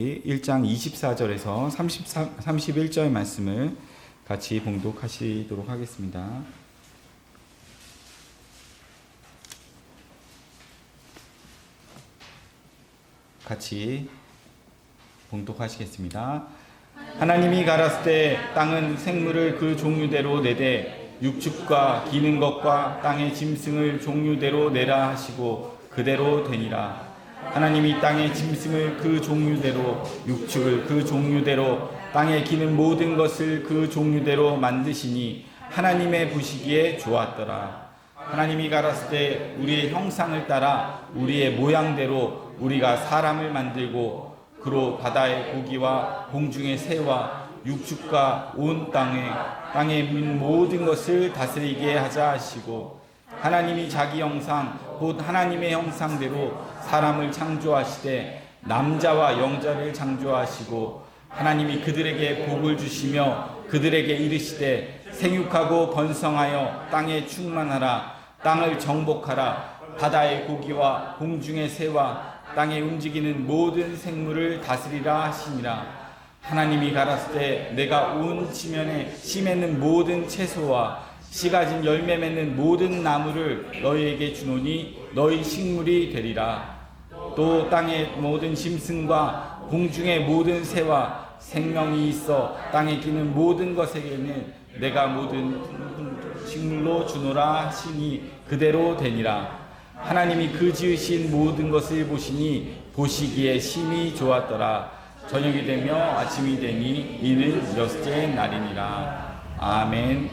1장 24절에서 31절의 말씀을 같이 봉독하시도록 하겠습니다. 같이 봉독하시겠습니다. 하나님이 가라스 때 땅은 생물을 그 종류대로 내되 육축과 기는 것과 땅의 짐승을 종류대로 내라 하시고 그대로 되니라. 하나님이 땅의 짐승을 그 종류대로 육축을 그 종류대로 땅에 기는 모든 것을 그 종류대로 만드시니 하나님의 보시기에 좋았더라. 하나님이 가라스 때 우리의 형상을 따라 우리의 모양대로 우리가 사람을 만들고 그로 바다의 고기와 공중의 새와 육축과 온 땅에 있는 모든 것을 다스리게 하자 하시고 하나님이 자기 형상 곧 하나님의 형상대로 사람을 창조하시되 남자와 여자를 창조하시고 하나님이 그들에게 복을 주시며 그들에게 이르시되 생육하고 번성하여 땅에 충만하라. 땅을 정복하라. 바다의 고기와 공중의 새와 땅에 움직이는 모든 생물을 다스리라 하시니라. 하나님이 가라스 때 내가 온 지면에 씨 맺는 모든 채소와 씨 가진 열매 맺는 모든 나무를 너희에게 주노니 너희 식물이 되리라. 또 땅의 모든 짐승과 공중의 모든 새와 생명이 있어 땅에 기는 모든 것에게는 내가 모든 식물로 주노라 하시니 그대로 되니라. 하나님이 그 지으신 모든 것을 보시니 보시기에 심히 좋았더라. 저녁이 되며 아침이 되니 이는 여섯째 날이니라. 아멘.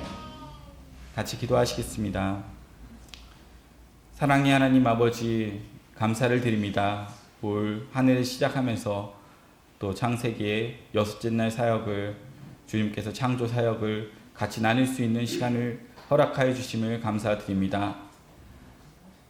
같이 기도하시겠습니다. 사랑의 하나님 아버지, 감사를 드립니다. 올 한 해를 시작하면서 또 창세기의 여섯째 날 사역을 주님께서 창조 사역을 같이 나눌 수 있는 시간을 허락하여 주심을 감사드립니다.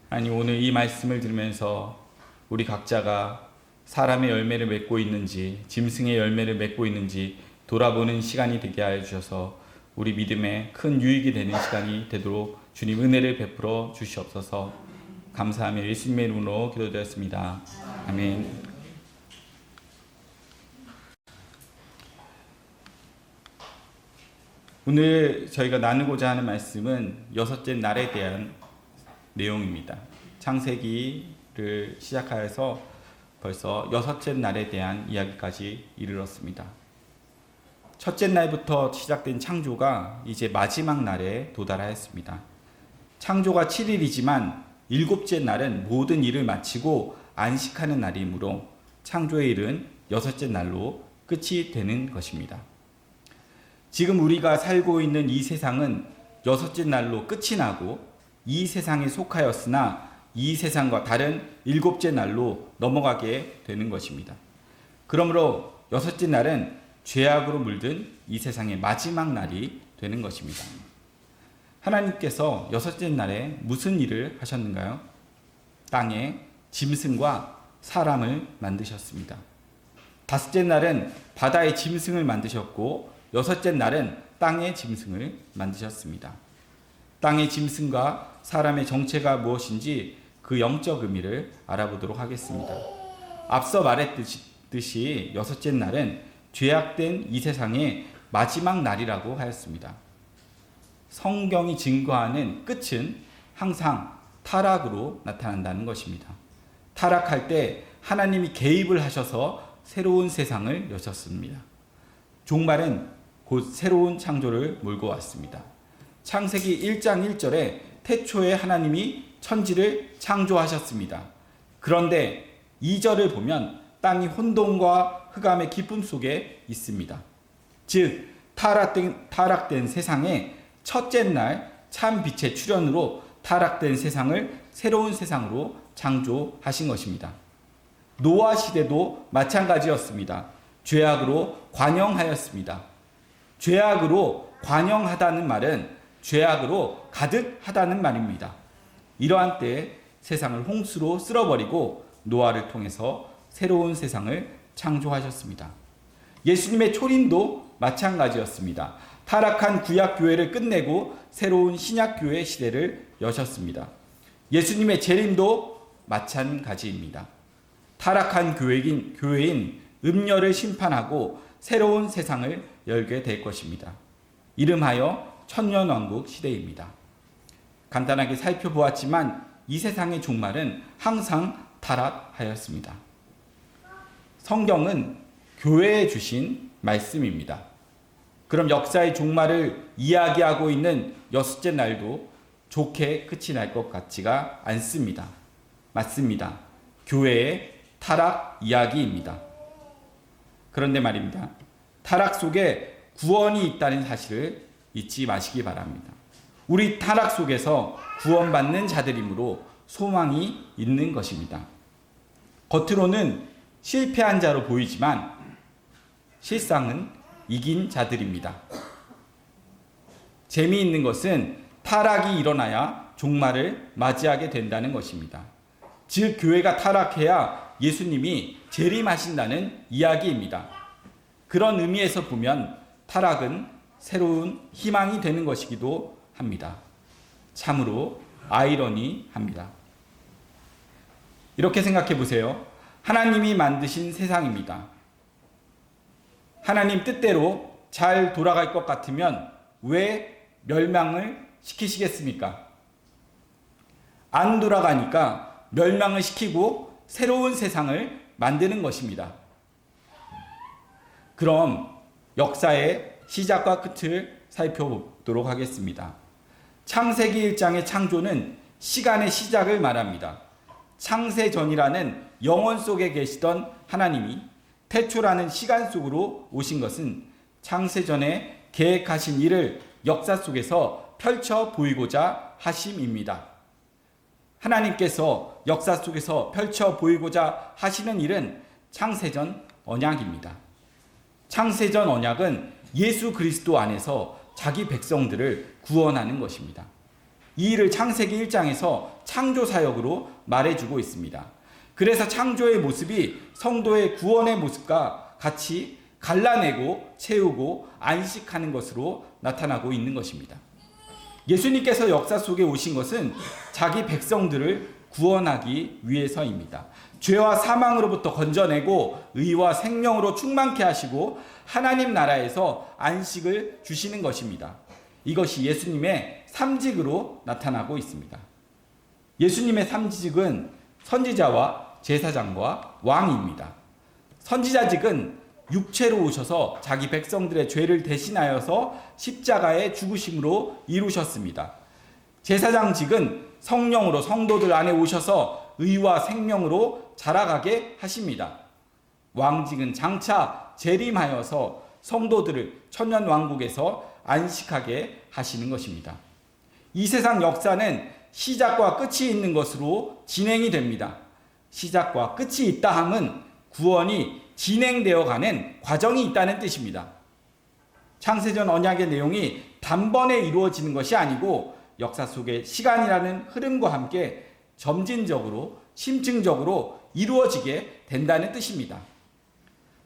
아니, 오늘 이 말씀을 들으면서 우리 각자가 사람의 열매를 맺고 있는지 짐승의 열매를 맺고 있는지 돌아보는 시간이 되게 하여 주셔서 우리 믿음에 큰 유익이 되는 시간이 되도록 주님 은혜를 베풀어 주시옵소서. 감사하며 예수님의 이름으로 기도드렸습니다. 아멘. 오늘 저희가 나누고자 하는 말씀은 여섯째 날에 대한 내용입니다. 창세기를 시작하여서 벌써 여섯째 날에 대한 이야기까지 이르렀습니다. 첫째 날부터 시작된 창조가 이제 마지막 날에 도달하였습니다. 창조가 7일이지만 일곱째 날은 모든 일을 마치고 안식하는 날이므로 창조의 일은 여섯째 날로 끝이 되는 것입니다. 지금 우리가 살고 있는 이 세상은 여섯째 날로 끝이 나고 이 세상에 속하였으나 이 세상과 다른 일곱째 날로 넘어가게 되는 것입니다. 그러므로 여섯째 날은 죄악으로 물든 이 세상의 마지막 날이 되는 것입니다. 하나님께서 여섯째 날에 무슨 일을 하셨는가요? 땅에 짐승과 사람을 만드셨습니다. 다섯째 날은 바다의 짐승을 만드셨고 여섯째 날은 땅의 짐승을 만드셨습니다. 땅의 짐승과 사람의 정체가 무엇인지 그 영적 의미를 알아보도록 하겠습니다. 앞서 말했듯이 여섯째 날은 죄악된 이 세상의 마지막 날이라고 하였습니다. 성경이 증거하는 끝은 항상 타락으로 나타난다는 것입니다. 타락할 때 하나님이 개입을 하셔서 새로운 세상을 여셨습니다. 종말은 곧 새로운 창조를 몰고 왔습니다. 창세기 1장 1절에 태초에 하나님이 천지를 창조하셨습니다. 그런데 2절을 보면 땅이 혼돈과 흑암의 기쁨 속에 있습니다. 즉 타락된 세상에 첫째 날 참 빛의 출현으로 타락된 세상을 새로운 세상으로 창조하신 것입니다. 노아 시대도 마찬가지였습니다. 죄악으로 관영하였습니다. 죄악으로 관영하다는 말은 죄악으로 가득하다는 말입니다. 이러한 때에 세상을 홍수로 쓸어버리고 노아를 통해서 새로운 세상을 창조하셨습니다. 예수님의 초림도 마찬가지였습니다. 타락한 구약교회를 끝내고 새로운 신약교회 시대를 여셨습니다. 예수님의 재림도 마찬가지입니다. 타락한 교회인 음녀를 심판하고 새로운 세상을 열게 될 것입니다. 이름하여 천년왕국 시대입니다. 간단하게 살펴보았지만 이 세상의 종말은 항상 타락하였습니다. 성경은 교회에 주신 말씀입니다. 그럼 역사의 종말을 이야기하고 있는 여섯째 날도 좋게 끝이 날 것 같지가 않습니다. 맞습니다. 교회의 타락 이야기입니다. 그런데 말입니다. 타락 속에 구원이 있다는 사실을 잊지 마시기 바랍니다. 우리 타락 속에서 구원받는 자들이므로 소망이 있는 것입니다. 겉으로는 실패한 자로 보이지만 실상은 이긴 자들입니다. 재미있는 것은 타락이 일어나야 종말을 맞이하게 된다는 것입니다. 즉 교회가 타락해야 예수님이 재림하신다는 이야기입니다. 그런 의미에서 보면 타락은 새로운 희망이 되는 것이기도 합니다. 참으로 아이러니합니다. 이렇게 생각해 보세요. 하나님이 만드신 세상입니다. 하나님 뜻대로 잘 돌아갈 것 같으면 왜 멸망을 시키시겠습니까? 안 돌아가니까 멸망을 시키고 새로운 세상을 만드는 것입니다. 그럼 역사의 시작과 끝을 살펴보도록 하겠습니다. 창세기 1장의 창조는 시간의 시작을 말합니다. 창세전이라는 영원 속에 계시던 하나님이 태초라는 시간 속으로 오신 것은 창세전에 계획하신 일을 역사 속에서 펼쳐 보이고자 하심입니다. 하나님께서 역사 속에서 펼쳐 보이고자 하시는 일은 창세전 언약입니다. 창세전 언약은 예수 그리스도 안에서 자기 백성들을 구원하는 것입니다. 이 일을 창세기 1장에서 창조 사역으로 말해주고 있습니다. 그래서 창조의 모습이 성도의 구원의 모습과 같이 갈라내고 채우고 안식하는 것으로 나타나고 있는 것입니다. 예수님께서 역사 속에 오신 것은 자기 백성들을 구원하기 위해서입니다. 죄와 사망으로부터 건져내고 의와 생명으로 충만케 하시고 하나님 나라에서 안식을 주시는 것입니다. 이것이 예수님의 삼직으로 나타나고 있습니다. 예수님의 삼직은 선지자와 제사장과 왕입니다. 선지자직은 육체로 오셔서 자기 백성들의 죄를 대신하여서 십자가의 죽으심으로 이루셨습니다. 제사장직은 성령으로 성도들 안에 오셔서 의와 생명으로 자라가게 하십니다. 왕직은 장차 재림하여서 성도들을 천년왕국에서 안식하게 하시는 것입니다. 이 세상 역사는 시작과 끝이 있는 것으로 진행이 됩니다. 시작과 끝이 있다 함은 구원이 진행되어 가는 과정이 있다는 뜻입니다. 창세전 언약의 내용이 단번에 이루어지는 것이 아니고 역사 속에 시간이라는 흐름과 함께 점진적으로 심층적으로 이루어지게 된다는 뜻입니다.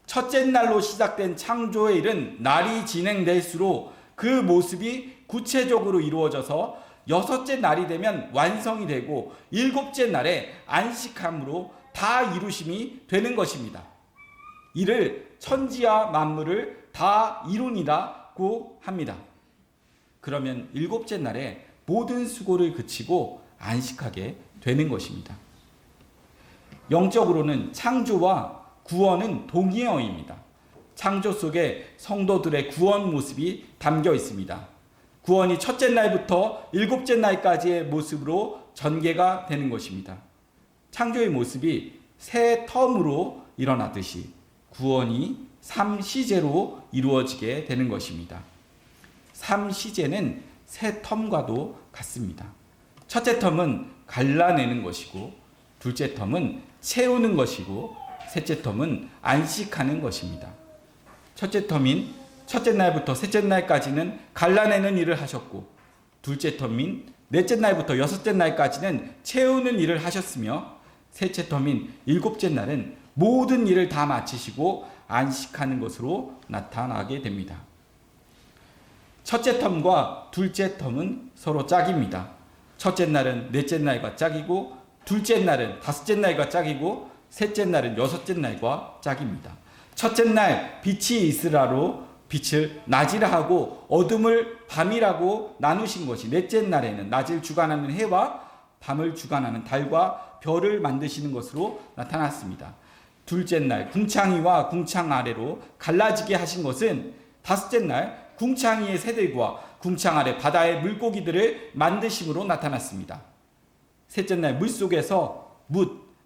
첫째 날로 시작된 창조의 일은 날이 진행될수록 그 모습이 구체적으로 이루어져서 여섯째 날이 되면 완성이 되고 일곱째 날에 안식함으로 다 이루심이 되는 것입니다. 이를 천지와 만물을 다 이루니라고 합니다. 그러면 일곱째 날에 모든 수고를 그치고 안식하게 되는 것입니다. 영적으로는 창조와 구원은 동의어입니다. 창조 속에 성도들의 구원 모습이 담겨 있습니다. 구원이 첫째 날부터 일곱째 날까지의 모습으로 전개가 되는 것입니다. 창조의 모습이 새 텀으로 일어나듯이 구원이 3시제로 이루어지게 되는 것입니다. 3시제는 새 텀과도 같습니다. 첫째 텀은 갈라내는 것이고 둘째 텀은 채우는 것이고 셋째 텀은 안식하는 것입니다. 첫째 텀인 첫째 날부터 셋째 날까지는 갈라내는 일을 하셨고 둘째 텀인 넷째 날부터 여섯째 날까지는 채우는 일을 하셨으며 셋째 텀인 일곱째 날은 모든 일을 다 마치시고 안식하는 것으로 나타나게 됩니다. 첫째 텀과 둘째 텀은 서로 짝입니다. 첫째 날은 넷째 날과 짝이고 둘째 날은 다섯째 날과 짝이고 셋째 날은 여섯째 날과 짝입니다. 첫째 날 빛이 있으라로 빛을 낮이라 하고 어둠을 밤이라고 나누신 것이, 넷째 날에는 낮을 주관하는 해와 밤을 주관하는 달과 별을 만드시는 것으로 나타났습니다. 둘째 날 궁창이와 궁창 아래로 갈라지게 하신 것은 다섯째 날 궁창이의 새들과 궁창 아래 바다의 물고기들을 만드심으로 나타났습니다. 셋째 날 물속에서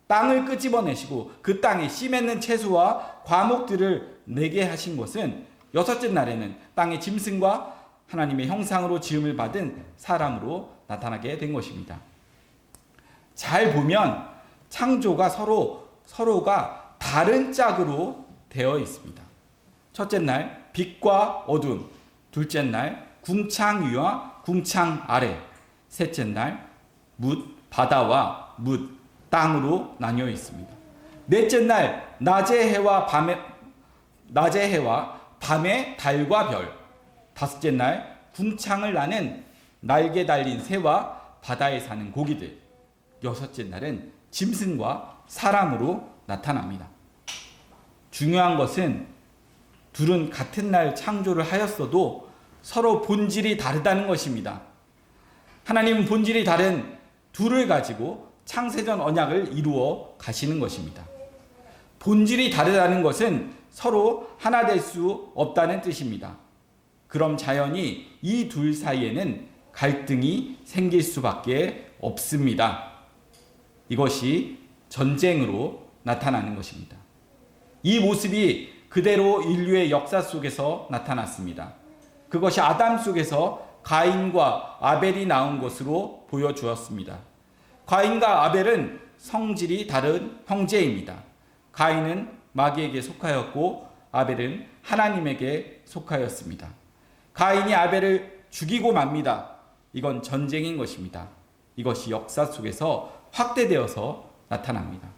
땅을 끄집어내시고 그 땅에 씨 맺는 채소와 과목들을 내게 하신 것은 여섯째 날에는 땅의 짐승과 하나님의 형상으로 지음을 받은 사람으로 나타나게 된 것입니다. 잘 보면 창조가 서로가 다른 짝으로 되어 있습니다. 첫째 날 빛과 어둠, 둘째 날 궁창 위와 궁창 아래, 셋째 날 바다와 땅으로 나뉘어 있습니다. 넷째 날 낮의 해와 밤의 달과 별, 다섯째 날 궁창을 나는 날개 달린 새와 바다에 사는 고기들, 여섯째 날은 짐승과 사람으로 나타납니다. 중요한 것은 둘은 같은 날 창조를 하였어도 서로 본질이 다르다는 것입니다. 하나님은 본질이 다른 둘을 가지고 창세전 언약을 이루어 가시는 것입니다. 본질이 다르다는 것은 서로 하나 될 수 없다는 뜻입니다. 그럼 자연히 이 둘 사이에는 갈등이 생길 수밖에 없습니다. 이것이 전쟁으로 나타나는 것입니다. 이 모습이 그대로 인류의 역사 속에서 나타났습니다. 그것이 아담 속에서 가인과 아벨이 나온 것으로 보여주었습니다. 가인과 아벨은 성질이 다른 형제입니다. 가인은 마귀에게 속하였고 아벨은 하나님에게 속하였습니다. 가인이 아벨을 죽이고 맙니다. 이건 전쟁인 것입니다. 이것이 역사 속에서 확대되어서 나타납니다.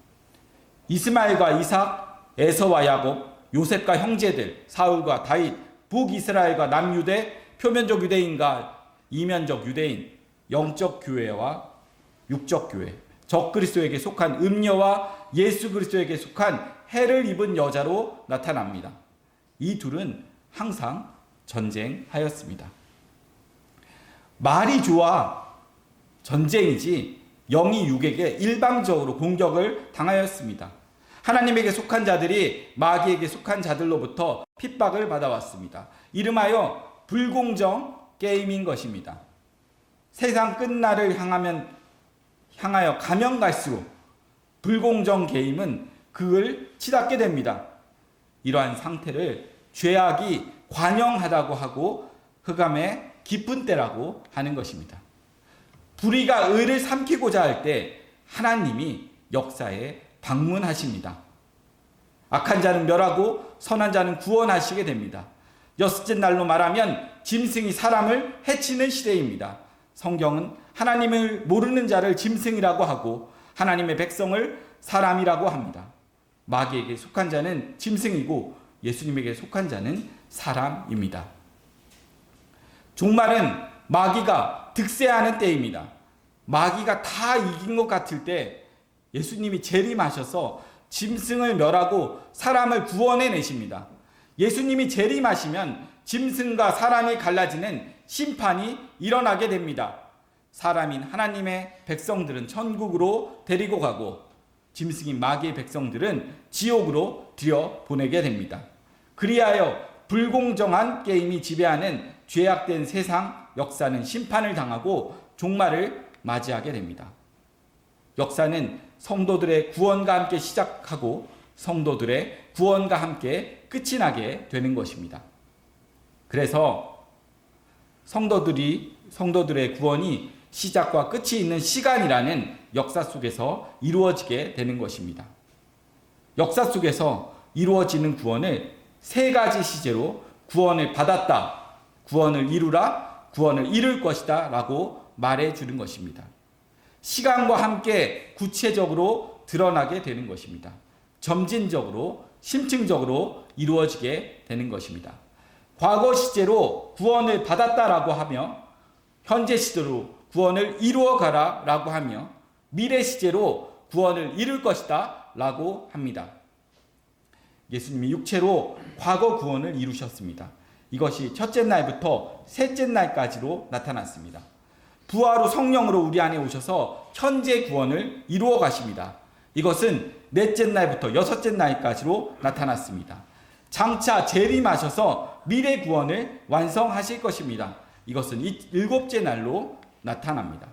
이스마엘과 이삭, 에서와 야곱, 요셉과 형제들, 사울과 다윗, 북이스라엘과 남유대, 표면적 유대인과 이면적 유대인, 영적 교회와 육적 교회, 적그리스도에게 속한 음녀와 예수 그리스도에게 속한 해를 입은 여자로 나타납니다. 이 둘은 항상 전쟁하였습니다. 말이 좋아 전쟁이지 영이 육에게 일방적으로 공격을 당하였습니다. 하나님에게 속한 자들이 마귀에게 속한 자들로부터 핍박을 받아왔습니다. 이름하여 불공정 게임인 것입니다. 세상 끝날을 향하여 가면 갈수록 불공정 게임은 그를 치닫게 됩니다. 이러한 상태를 죄악이 관영하다고 하고 흑암의 깊은 때라고 하는 것입니다. 불의가 의를 삼키고자 할 때 하나님이 역사에 방문하십니다. 악한 자는 멸하고 선한 자는 구원하시게 됩니다. 여섯째 날로 말하면 짐승이 사람을 해치는 시대입니다. 성경은 하나님을 모르는 자를 짐승이라고 하고 하나님의 백성을 사람이라고 합니다. 마귀에게 속한 자는 짐승이고 예수님에게 속한 자는 사람입니다. 종말은 마귀가 득세하는 때입니다. 마귀가 다 이긴 것 같을 때 예수님이 재림하셔서 짐승을 멸하고 사람을 구원해 내십니다. 예수님이 재림하시면 짐승과 사람이 갈라지는 심판이 일어나게 됩니다. 사람인 하나님의 백성들은 천국으로 데리고 가고 짐승인 마귀의 백성들은 지옥으로 들여보내게 됩니다. 그리하여 불공정한 게임이 지배하는 죄악된 세상 역사는 심판을 당하고 종말을 맞이하게 됩니다. 역사는 성도들의 구원과 함께 시작하고 성도들의 구원과 함께 끝이 나게 되는 것입니다. 그래서 성도들의 구원이 시작과 끝이 있는 시간이라는 역사 속에서 이루어지게 되는 것입니다. 역사 속에서 이루어지는 구원을 세 가지 시제로 구원을 받았다, 구원을 이루라, 구원을 이룰 것이다 라고 말해 주는 것입니다. 시간과 함께 구체적으로 드러나게 되는 것입니다. 점진적으로, 심층적으로 이루어지게 되는 것입니다. 과거 시제로 구원을 받았다라고 하며 현재 시제로 구원을 이루어 가라라고 하며 미래 시제로 구원을 이룰 것이다 라고 합니다. 예수님이 육체로 과거 구원을 이루셨습니다. 이것이 첫째 날부터 셋째 날까지로 나타났습니다. 부활 후 성령으로 우리 안에 오셔서 현재 구원을 이루어 가십니다. 이것은 넷째 날부터 여섯째 날까지로 나타났습니다. 장차 재림하셔서 미래 구원을 완성하실 것입니다. 이것은 일곱째 날로 나타납니다.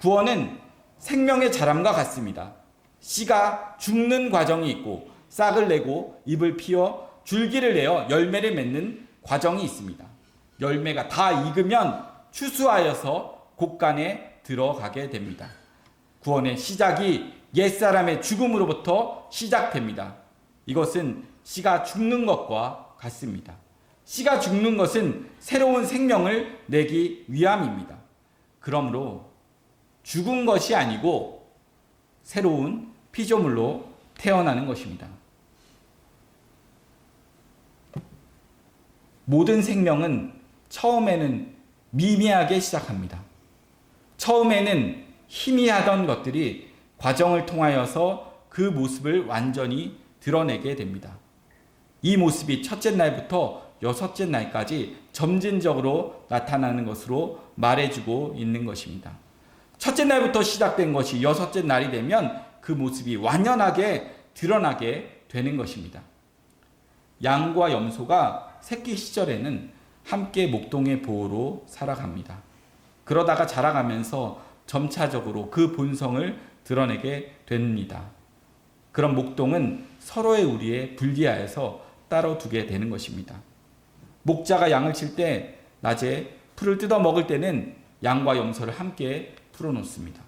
구원은 생명의 자람과 같습니다. 씨가 죽는 과정이 있고 싹을 내고 잎을 피워 줄기를 내어 열매를 맺는 과정이 있습니다. 열매가 다 익으면 추수하여서 곡간에 들어가게 됩니다. 구원의 시작이 옛사람의 죽음으로부터 시작됩니다. 이것은 씨가 죽는 것과 같습니다. 씨가 죽는 것은 새로운 생명을 내기 위함입니다. 그러므로 죽은 것이 아니고 새로운 피조물로 태어나는 것입니다. 모든 생명은 처음에는 미미하게 시작합니다. 처음에는 희미하던 것들이 과정을 통하여서 그 모습을 완전히 드러내게 됩니다. 이 모습이 첫째 날부터 여섯째 날까지 점진적으로 나타나는 것으로 말해주고 있는 것입니다. 첫째 날부터 시작된 것이 여섯째 날이 되면 그 모습이 완연하게 드러나게 되는 것입니다. 양과 염소가 새끼 시절에는 함께 목동의 보호로 살아갑니다. 그러다가 자라가면서 점차적으로 그 본성을 드러내게 됩니다. 그런 목동은 서로의 우리에 분리하여서 따로 두게 되는 것입니다. 목자가 양을 칠 때 낮에 풀을 뜯어 먹을 때는 양과 염소를 함께 풀어놓습니다.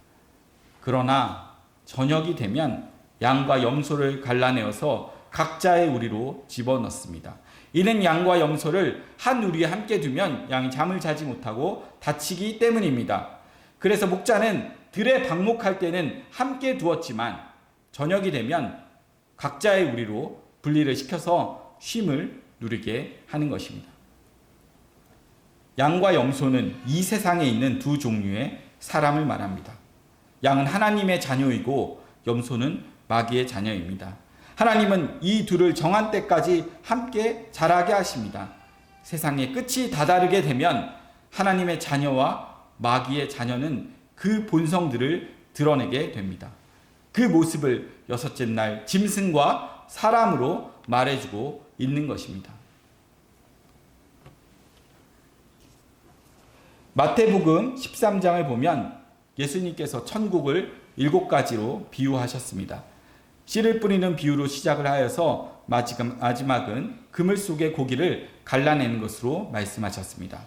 그러나 저녁이 되면 양과 염소를 갈라내어서 각자의 우리로 집어넣습니다. 이는 양과 염소를 한 우리에 함께 두면 양이 잠을 자지 못하고 다치기 때문입니다. 그래서 목자는 들에 방목할 때는 함께 두었지만 저녁이 되면 각자의 우리로 분리를 시켜서 쉼을 누리게 하는 것입니다. 양과 염소는 이 세상에 있는 두 종류의 사람을 말합니다. 양은 하나님의 자녀이고 염소는 마귀의 자녀입니다. 하나님은 이 둘을 정한 때까지 함께 자라게 하십니다. 세상의 끝이 다다르게 되면 하나님의 자녀와 마귀의 자녀는 그 본성들을 드러내게 됩니다. 그 모습을 여섯째 날 짐승과 사람으로 말해주고 있는 것입니다. 마태복음 13장을 보면 예수님께서 천국을 7가지로 비유하셨습니다. 씨를 뿌리는 비유로 시작을 하여서 마지막은 그물 속의 고기를 갈라내는 것으로 말씀하셨습니다.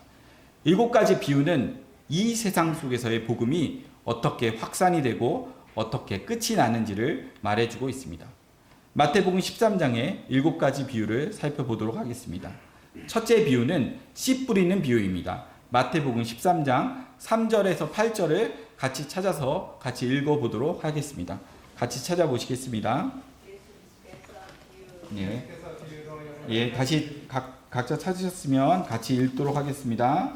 7가지 비유는 이 세상 속에서의 복음이 어떻게 확산이 되고 어떻게 끝이 나는지를 말해주고 있습니다. 마태복음 13장의 7가지 비유를 살펴보도록 하겠습니다. 첫째 비유는 씨 뿌리는 비유입니다. 마태복음 13장 3절에서 8절을 같이 찾아서 같이 읽어보도록 하겠습니다. 같이 찾아보시겠습니다. 다시 각자 찾으셨으면 같이 읽도록 하겠습니다.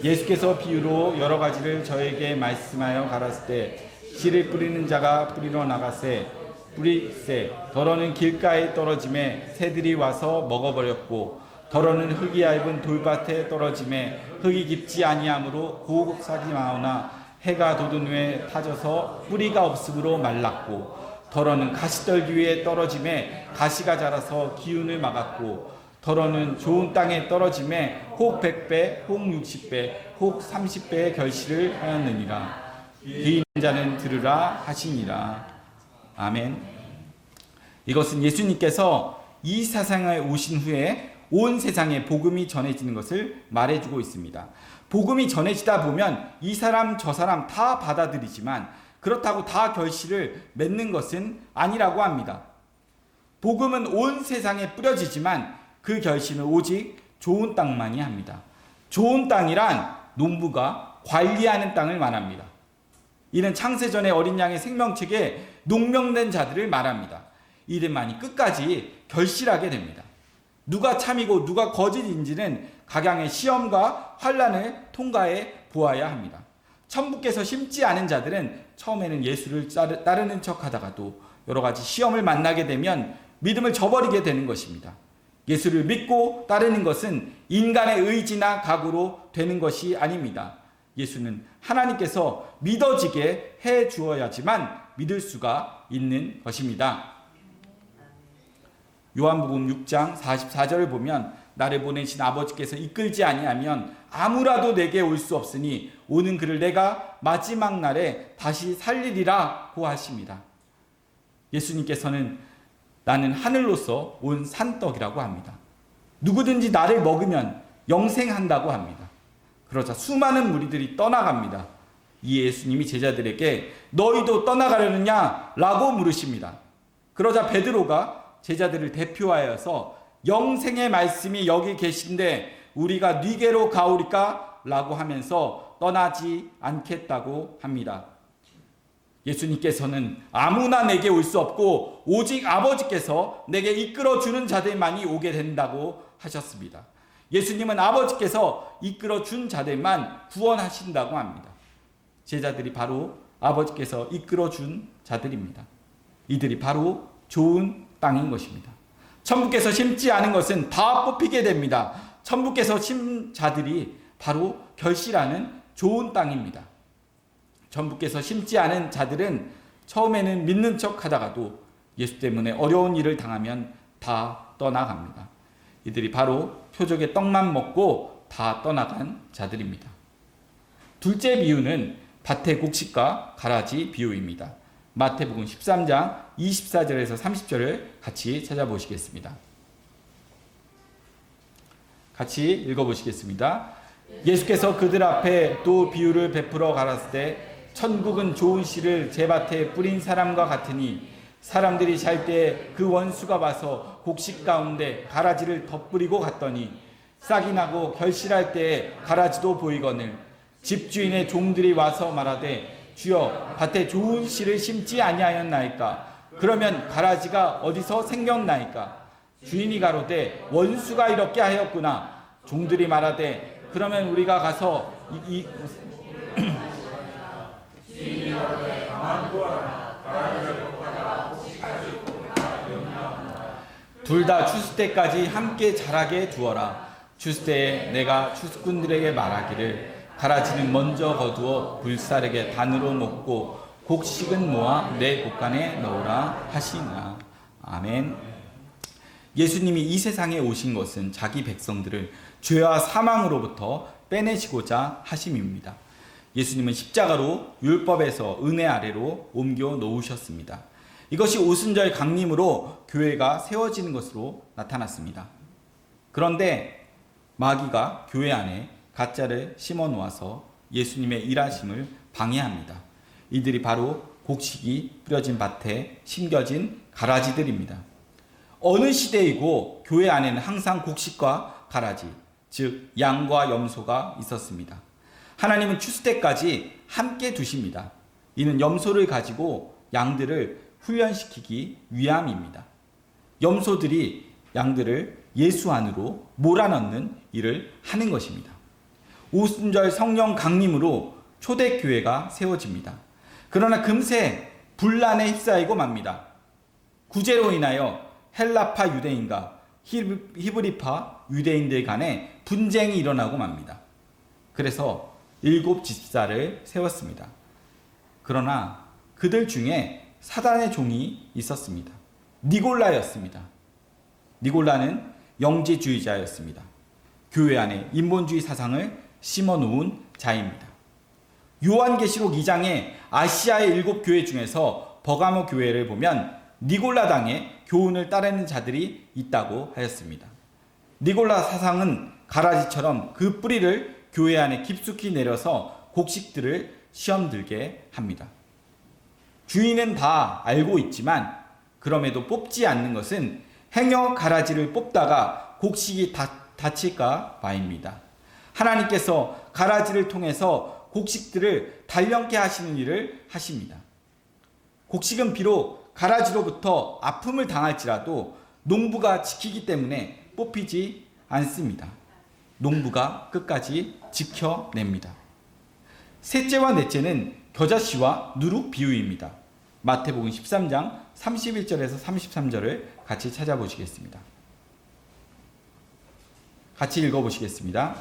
예수께서 비유로 여러 가지를 저에게 말씀하여 가라사대 때 씨를 뿌리는 자가 뿌리러 나가세 뿌리세 더러는 길가에 떨어짐에 새들이 와서 먹어버렸고 더러는 흙이 얇은 돌밭에 떨어짐에 흙이 깊지 아니하므로 고목삭이 나오나 해가 돋은 후에 타져서 뿌리가 없으므로 말랐고 더러는 가시떨기 위에 떨어짐에 가시가 자라서 기운을 막았고 더러는 좋은 땅에 떨어짐에 혹 100배, 혹 60배, 혹 30배의 결실을 하였느니라. 귀 있는 자는 들으라 하시니라. 아멘. 이것은 예수님께서 이 세상에 오신 후에 온 세상에 복음이 전해지는 것을 말해주고 있습니다. 복음이 전해지다 보면 이 사람 저 사람 다 받아들이지만 그렇다고 다 결실을 맺는 것은 아니라고 합니다. 복음은 온 세상에 뿌려지지만 그 결실은 오직 좋은 땅만이 합니다. 좋은 땅이란 농부가 관리하는 땅을 말합니다. 이는 창세전에 어린 양의 생명책에 농명된 자들을 말합니다. 이들만이 끝까지 결실하게 됩니다. 누가 참이고 누가 거짓인지는 각양의 시험과 환난을 통과해 보아야 합니다. 천부께서 심지 않은 자들은 처음에는 예수를 따르는 척 하다가도 여러 가지 시험을 만나게 되면 믿음을 저버리게 되는 것입니다. 예수를 믿고 따르는 것은 인간의 의지나 각오로 되는 것이 아닙니다. 예수는 하나님께서 믿어지게 해 주어야지만 믿을 수가 있는 것입니다. 요한복음 6장 44절을 보면 나를 보내신 아버지께서 이끌지 아니하면 아무라도 내게 올 수 없으니 오는 그를 내가 마지막 날에 다시 살리리라고 하십니다. 예수님께서는 나는 하늘로서 온 산떡이라고 합니다. 누구든지 나를 먹으면 영생한다고 합니다. 그러자 수많은 무리들이 떠나갑니다. 이 예수님이 제자들에게 너희도 떠나가려느냐? 라고 물으십니다. 그러자 베드로가 제자들을 대표하여서 영생의 말씀이 여기 계신데 우리가 네게로 가오리까? 라고 하면서 떠나지 않겠다고 합니다. 예수님께서는 아무나 내게 올 수 없고 오직 아버지께서 내게 이끌어주는 자들만이 오게 된다고 하셨습니다. 예수님은 아버지께서 이끌어준 자들만 구원하신다고 합니다. 제자들이 바로 아버지께서 이끌어준 자들입니다. 이들이 바로 좋은 땅인 것입니다. 천부께서 심지 않은 것은 다 뽑히게 됩니다. 천부께서 심 자들이 바로 결실하는 좋은 땅입니다. 천부께서 심지 않은 자들은 처음에는 믿는 척 하다가도 예수 때문에 어려운 일을 당하면 다 떠나갑니다. 이들이 바로 표적의 떡만 먹고 다 떠나간 자들입니다. 둘째 비유는 밭의 곡식과 가라지 비유입니다. 마태복음 13장 24절에서 30절을 같이 찾아보시겠습니다. 같이 읽어보시겠습니다. 예수께서 그들 앞에 또 비유를 베풀어 가라사대 때 천국은 좋은 씨를 제 밭에 뿌린 사람과 같으니 사람들이 잘 때 그 원수가 와서 곡식 가운데 가라지를 덧뿌리고 갔더니 싹이 나고 결실할 때에 가라지도 보이거늘 집주인의 종들이 와서 말하되 주여 밭에 좋은 씨를 심지 아니하였나이까? 그러면 가라지가 어디서 생겼나이까? 주인이 가로되 원수가 이렇게 하였구나. 종들이 말하되 그러면 우리가 가서 둘 다 추수 때까지 함께 자라게 두어라. 추수 때에 내가 추수꾼들에게 말하기를 가라지는 먼저 거두어 불사르게 단으로 먹고 곡식은 모아 내 곡간에 넣으라 하시나. 아멘. 예수님이 이 세상에 오신 것은 자기 백성들을 죄와 사망으로부터 빼내시고자 하심입니다. 예수님은 십자가로 율법에서 은혜 아래로 옮겨 놓으셨습니다. 이것이 오순절 강림으로 교회가 세워지는 것으로 나타났습니다. 그런데 마귀가 교회 안에 가짜를 심어 놓아서 예수님의 일하심을 방해합니다. 이들이 바로 곡식이 뿌려진 밭에 심겨진 가라지들입니다. 어느 시대이고 교회 안에는 항상 곡식과 가라지, 즉 양과 염소가 있었습니다. 하나님은 추수 때까지 함께 두십니다. 이는 염소를 가지고 양들을 훈련시키기 위함입니다. 염소들이 양들을 예수 안으로 몰아넣는 일을 하는 것입니다. 오순절 성령 강림으로 초대교회가 세워집니다. 그러나 금세 분란에 휩싸이고 맙니다. 구제로 인하여 헬라파 유대인과 히브리파 유대인들 간에 분쟁이 일어나고 맙니다. 그래서 7 집사를 세웠습니다. 그러나 그들 중에 사단의 종이 있었습니다. 니골라였습니다. 니골라는 영지주의자였습니다. 교회 안에 인본주의 사상을 심어놓은 자입니다. 요한계시록 2장에 아시아의 7 교회 중에서 버가모 교회를 보면 니골라당의 교훈을 따르는 자들이 있다고 하였습니다. 니골라 사상은 가라지처럼 그 뿌리를 교회 안에 깊숙이 내려서 곡식들을 시험 들게 합니다. 주인은 다 알고 있지만 그럼에도 뽑지 않는 것은 행여 가라지를 뽑다가 곡식이 다칠까 봐입니다. 하나님께서 가라지를 통해서 곡식들을 단련케 하시는 일을 하십니다. 곡식은 비록 가라지로부터 아픔을 당할지라도 농부가 지키기 때문에 뽑히지 않습니다. 농부가 끝까지 지켜냅니다. 셋째와 넷째는 겨자씨와 누룩 비유입니다. 마태복음 13장 31절에서 33절을 같이 찾아보시겠습니다. 같이 읽어보시겠습니다.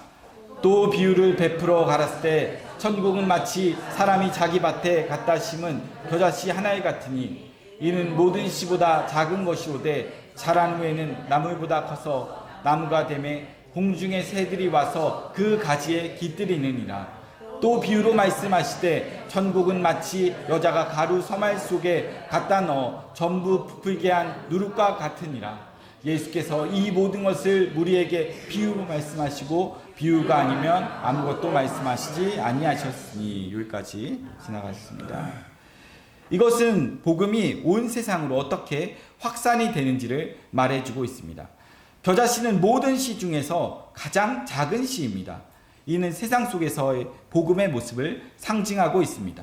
또 비유를 베풀어 가랐을 때 천국은 마치 사람이 자기 밭에 갖다 심은 겨자씨 하나에 같으니 이는 모든 씨보다 작은 것이오되 자란 후에는 나무보다 커서 나무가 되매 공중의 새들이 와서 그 가지에 깃들이느니라. 또 비유로 말씀하시되 천국은 마치 여자가 가루 서말 속에 갖다 넣어 전부 부풀게 한 누룩과 같으니라. 예수께서 이 모든 것을 무리에게 비유로 말씀하시고 비유가 아니면 아무것도 말씀하시지 아니하셨으니. 여기까지 지나갔습니다. 이것은 복음이 온 세상으로 어떻게 확산이 되는지를 말해주고 있습니다. 겨자씨는 모든 씨 중에서 가장 작은 씨입니다. 이는 세상 속에서의 복음의 모습을 상징하고 있습니다.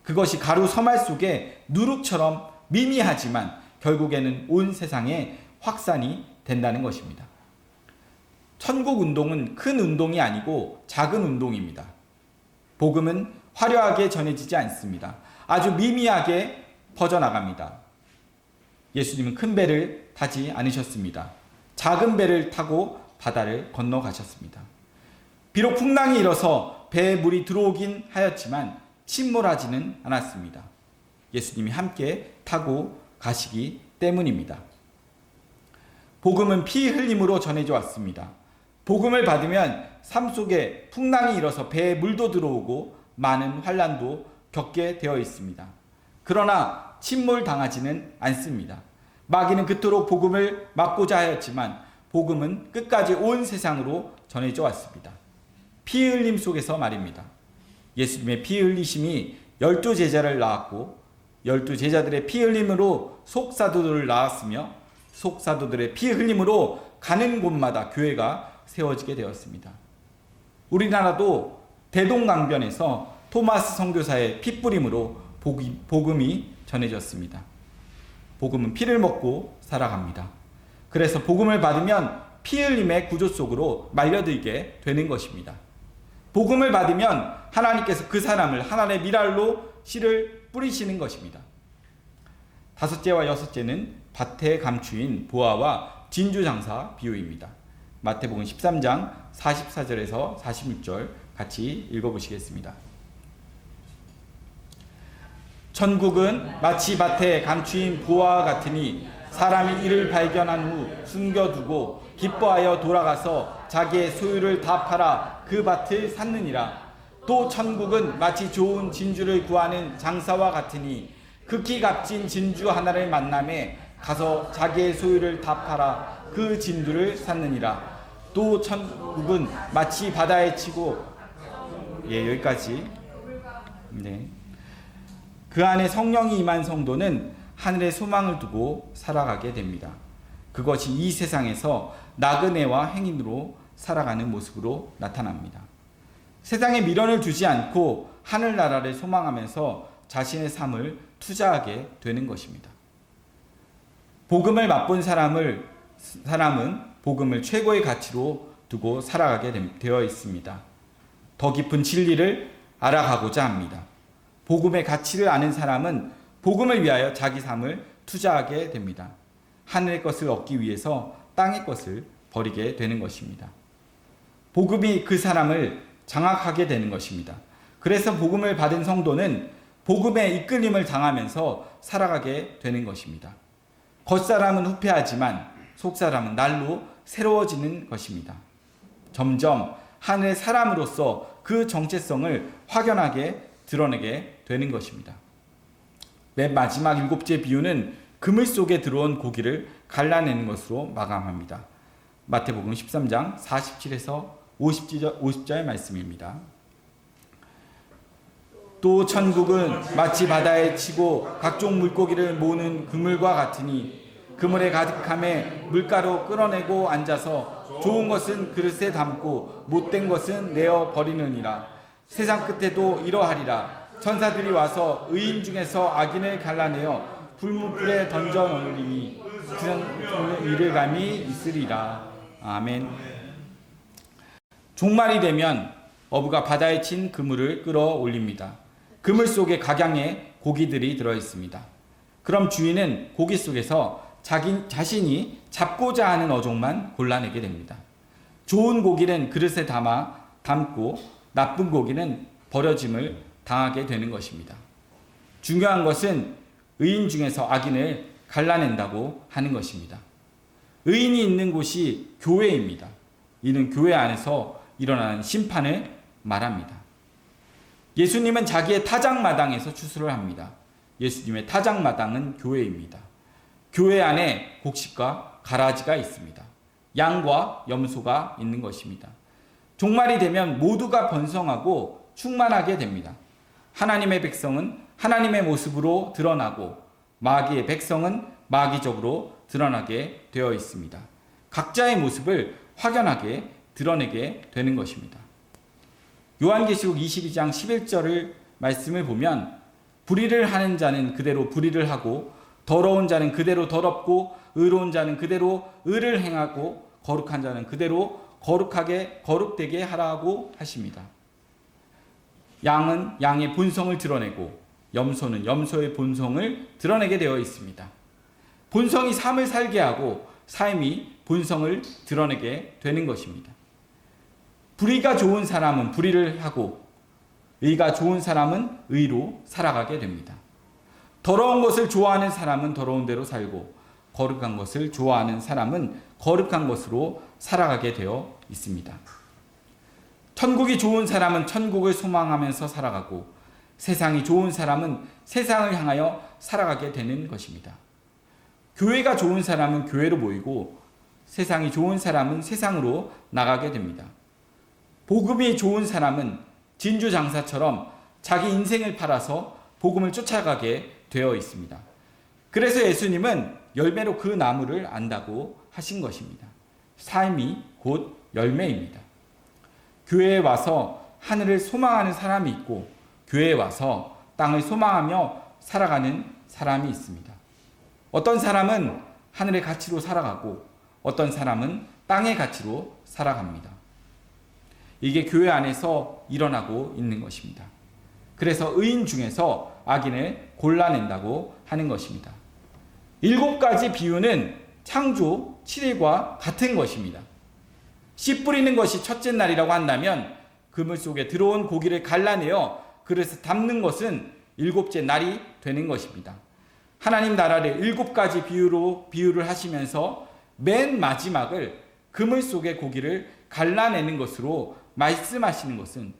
그것이 가루 서말 속에 누룩처럼 미미하지만 결국에는 온 세상에 확산이 된다는 것입니다. 천국 운동은 큰 운동이 아니고 작은 운동입니다. 복음은 화려하게 전해지지 않습니다. 아주 미미하게 퍼져나갑니다. 예수님은 큰 배를 타지 않으셨습니다. 작은 배를 타고 바다를 건너가셨습니다. 비록 풍랑이 일어서 배에 물이 들어오긴 하였지만 침몰하지는 않았습니다. 예수님이 함께 타고 가시기 때문입니다. 복음은 피 흘림으로 전해져 왔습니다. 복음을 받으면 삶 속에 풍랑이 일어서 배에 물도 들어오고 많은 환난도 겪게 되어 있습니다. 그러나 침몰 당하지는 않습니다. 마귀는 그토록 복음을 막고자 하였지만 복음은 끝까지 온 세상으로 전해져 왔습니다. 피 흘림 속에서 말입니다. 예수님의 피 흘리심이 12제자를 낳았고 12제자들의 피 흘림으로 속사도들을 낳았으며 속사도들의 피 흘림으로 가는 곳마다 교회가 세워지게 되었습니다. 우리나라도 대동강변에서 토마스 선교사의 핏부림으로 복음이 전해졌습니다. 복음은 피를 먹고 살아갑니다. 그래서 복음을 받으면 피 흘림의 구조 속으로 말려들게 되는 것입니다. 복음을 받으면 하나님께서 그 사람을 하나님의 미랄로 씨를 뿌리시는 것입니다. 다섯째와 여섯째는 밭에 감추인 보아와 진주장사 비유입니다. 마태복음 13장 44절에서 46절 같이 읽어보시겠습니다. 천국은 마치 밭에 감추인 보아와 같으니 사람이 이를 발견한 후 숨겨두고 기뻐하여 돌아가서 자기의 소유를 다 팔아 그 밭을 샀느니라. 또 천국은 마치 좋은 진주를 구하는 장사와 같으니 극히 값진 진주 하나를 만남에 가서 자기의 소유를 다 팔아 그 진주를 샀느니라. 또 천국은 마치 바다에 치고 여기까지. 그 안에 성령이 임한 성도는 하늘의 소망을 두고 살아가게 됩니다. 그것이 이 세상에서 나그네와 행인으로 살아가는 모습으로 나타납니다. 세상에 미련을 두지 않고 하늘나라를 소망하면서 자신의 삶을 투자하게 되는 것입니다. 복음을 맛본 사람은 복음을 최고의 가치로 두고 살아가게 되어 있습니다. 더 깊은 진리를 알아가고자 합니다. 복음의 가치를 아는 사람은 복음을 위하여 자기 삶을 투자하게 됩니다. 하늘의 것을 얻기 위해서 땅의 것을 버리게 되는 것입니다. 복음이 그 사람을 장악하게 되는 것입니다. 그래서 복음을 받은 성도는 복음의 이끌림을 당하면서 살아가게 되는 것입니다. 겉사람은 후패하지만 속사람은 날로 새로워지는 것입니다. 점점 하늘의 사람으로서 그 정체성을 확연하게 드러내게 되는 것입니다. 맨 마지막 7째 비유는 그물 속에 들어온 고기를 갈라내는 것으로 마감합니다. 마태복음 13장 47에서 50절 말씀입니다. 또 천국은 마치 바다에 치고 각종 물고기를 모으는 그물과 같으니 그물에 가득함에 물가로 끌어내고 앉아서 좋은 것은 그릇에 담고 못된 것은 내어 버리느니라. 세상 끝에도 이러하리라. 천사들이 와서 의인 중에서 악인을 갈라내어 불문불에 던져 넣으리니 그런 이르감이 있으리라. 아멘. 종말이 되면 어부가 바다에 친 그물을 끌어올립니다. 그물 속에 각양의 고기들이 들어 있습니다. 그럼 주인은 고기 속에서 자신이 잡고자 하는 어종만 골라내게 됩니다. 좋은 고기는 그릇에 담고 나쁜 고기는 버려짐을 당하게 되는 것입니다. 중요한 것은 의인 중에서 악인을 갈라낸다고 하는 것입니다. 의인이 있는 곳이 교회입니다. 이는 교회 안에서 일어나는 심판을 말합니다. 예수님은 자기의 타작마당에서 추수를 합니다. 예수님의 타작마당은 교회입니다. 교회 안에 곡식과 가라지가 있습니다. 양과 염소가 있는 것입니다. 종말이 되면 모두가 번성하고 충만하게 됩니다. 하나님의 백성은 하나님의 모습으로 드러나고 마귀의 백성은 마귀적으로 드러나게 되어 있습니다. 각자의 모습을 확연하게 드러내게 되는 것입니다. 요한계시록 22장 11절을 말씀을 보면 불의를 하는 자는 그대로 불의를 하고 더러운 자는 그대로 더럽고 의로운 자는 그대로 의를 행하고 거룩한 자는 그대로 거룩되게 하라고 하십니다. 양은 양의 본성을 드러내고 염소는 염소의 본성을 드러내게 되어 있습니다. 본성이 삶을 살게 하고 삶이 본성을 드러내게 되는 것입니다. 불의가 좋은 사람은 불의를 하고 의가 좋은 사람은 의로 살아가게 됩니다. 더러운 것을 좋아하는 사람은 더러운 대로 살고 거룩한 것을 좋아하는 사람은 거룩한 것으로 살아가게 되어 있습니다. 천국이 좋은 사람은 천국을 소망하면서 살아가고 세상이 좋은 사람은 세상을 향하여 살아가게 되는 것입니다. 교회가 좋은 사람은 교회로 모이고 세상이 좋은 사람은 세상으로 나가게 됩니다. 복음이 좋은 사람은 진주 장사처럼 자기 인생을 팔아서 복음을 쫓아가게 되어 있습니다. 그래서 예수님은 열매로 그 나무를 안다고 하신 것입니다. 삶이 곧 열매입니다. 교회에 와서 하늘을 소망하는 사람이 있고 교회에 와서 땅을 소망하며 살아가는 사람이 있습니다. 어떤 사람은 하늘의 가치로 살아가고 어떤 사람은 땅의 가치로 살아갑니다. 이게 교회 안에서 일어나고 있는 것입니다. 그래서 의인 중에서 악인을 골라낸다고 하는 것입니다. 7가지 비유는 창조 7일과 같은 것입니다. 씨 뿌리는 것이 첫째 날이라고 한다면 그물 속에 들어온 고기를 갈라내어 그릇에 담는 것은 7째 날이 되는 것입니다. 하나님 나라를 7가지 비유를 하시면서 맨 마지막을 그물 속의 고기를 갈라내는 것으로 말씀하시는 것은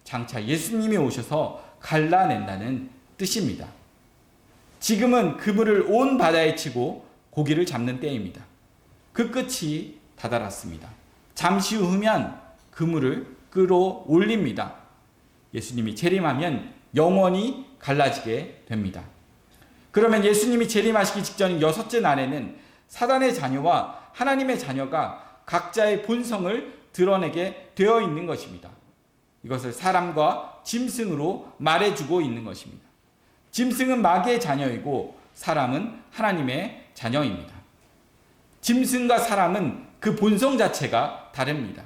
장차 예수님이 오셔서 갈라낸다는 뜻입니다. 지금은 그물을 온 바다에 치고 고기를 잡는 때입니다. 그 끝이 다다랐습니다. 잠시 후면 그물을 끌어올립니다. 예수님이 재림하면 영원히 갈라지게 됩니다. 그러면 예수님이 재림하시기 직전인 6째 날에는 사단의 자녀와 하나님의 자녀가 각자의 본성을 드러내게 되어 있는 것입니다. 이것을 사람과 짐승으로 말해주고 있는 것입니다. 짐승은 마귀의 자녀이고 사람은 하나님의 자녀입니다. 짐승과 사람은 그 본성 자체가 다릅니다.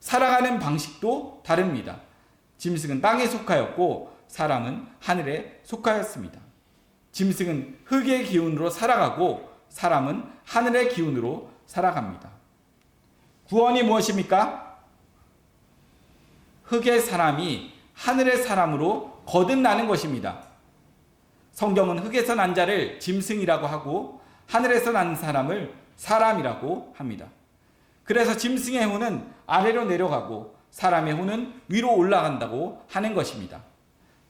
살아가는 방식도 다릅니다. 짐승은 땅에 속하였고 사람은 하늘에 속하였습니다. 짐승은 흙의 기운으로 살아가고 사람은 하늘의 기운으로 살아갑니다. 구원이 무엇입니까? 흙의 사람이 하늘의 사람으로 거듭나는 것입니다. 성경은 흙에서 난 자를 짐승이라고 하고 하늘에서 난 사람을 사람이라고 합니다. 그래서 짐승의 혼은 아래로 내려가고 사람의 혼은 위로 올라간다고 하는 것입니다.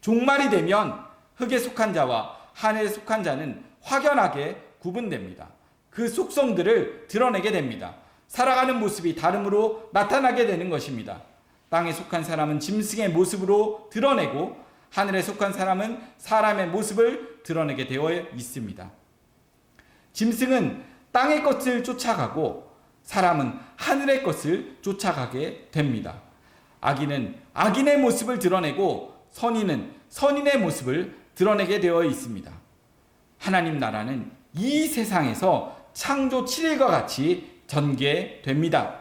종말이 되면 흙에 속한 자와 하늘에 속한 자는 확연하게 구분됩니다. 그 속성들을 드러내게 됩니다. 살아가는 모습이 다름으로 나타나게 되는 것입니다. 땅에 속한 사람은 짐승의 모습으로 드러내고 하늘에 속한 사람은 사람의 모습을 드러내게 되어 있습니다. 짐승은 땅의 것을 쫓아가고 사람은 하늘의 것을 쫓아가게 됩니다. 악인은 악인의 모습을 드러내고 선인은 선인의 모습을 드러내게 되어 있습니다. 하나님 나라는 이 세상에서 창조 7일과 같이 전개됩니다.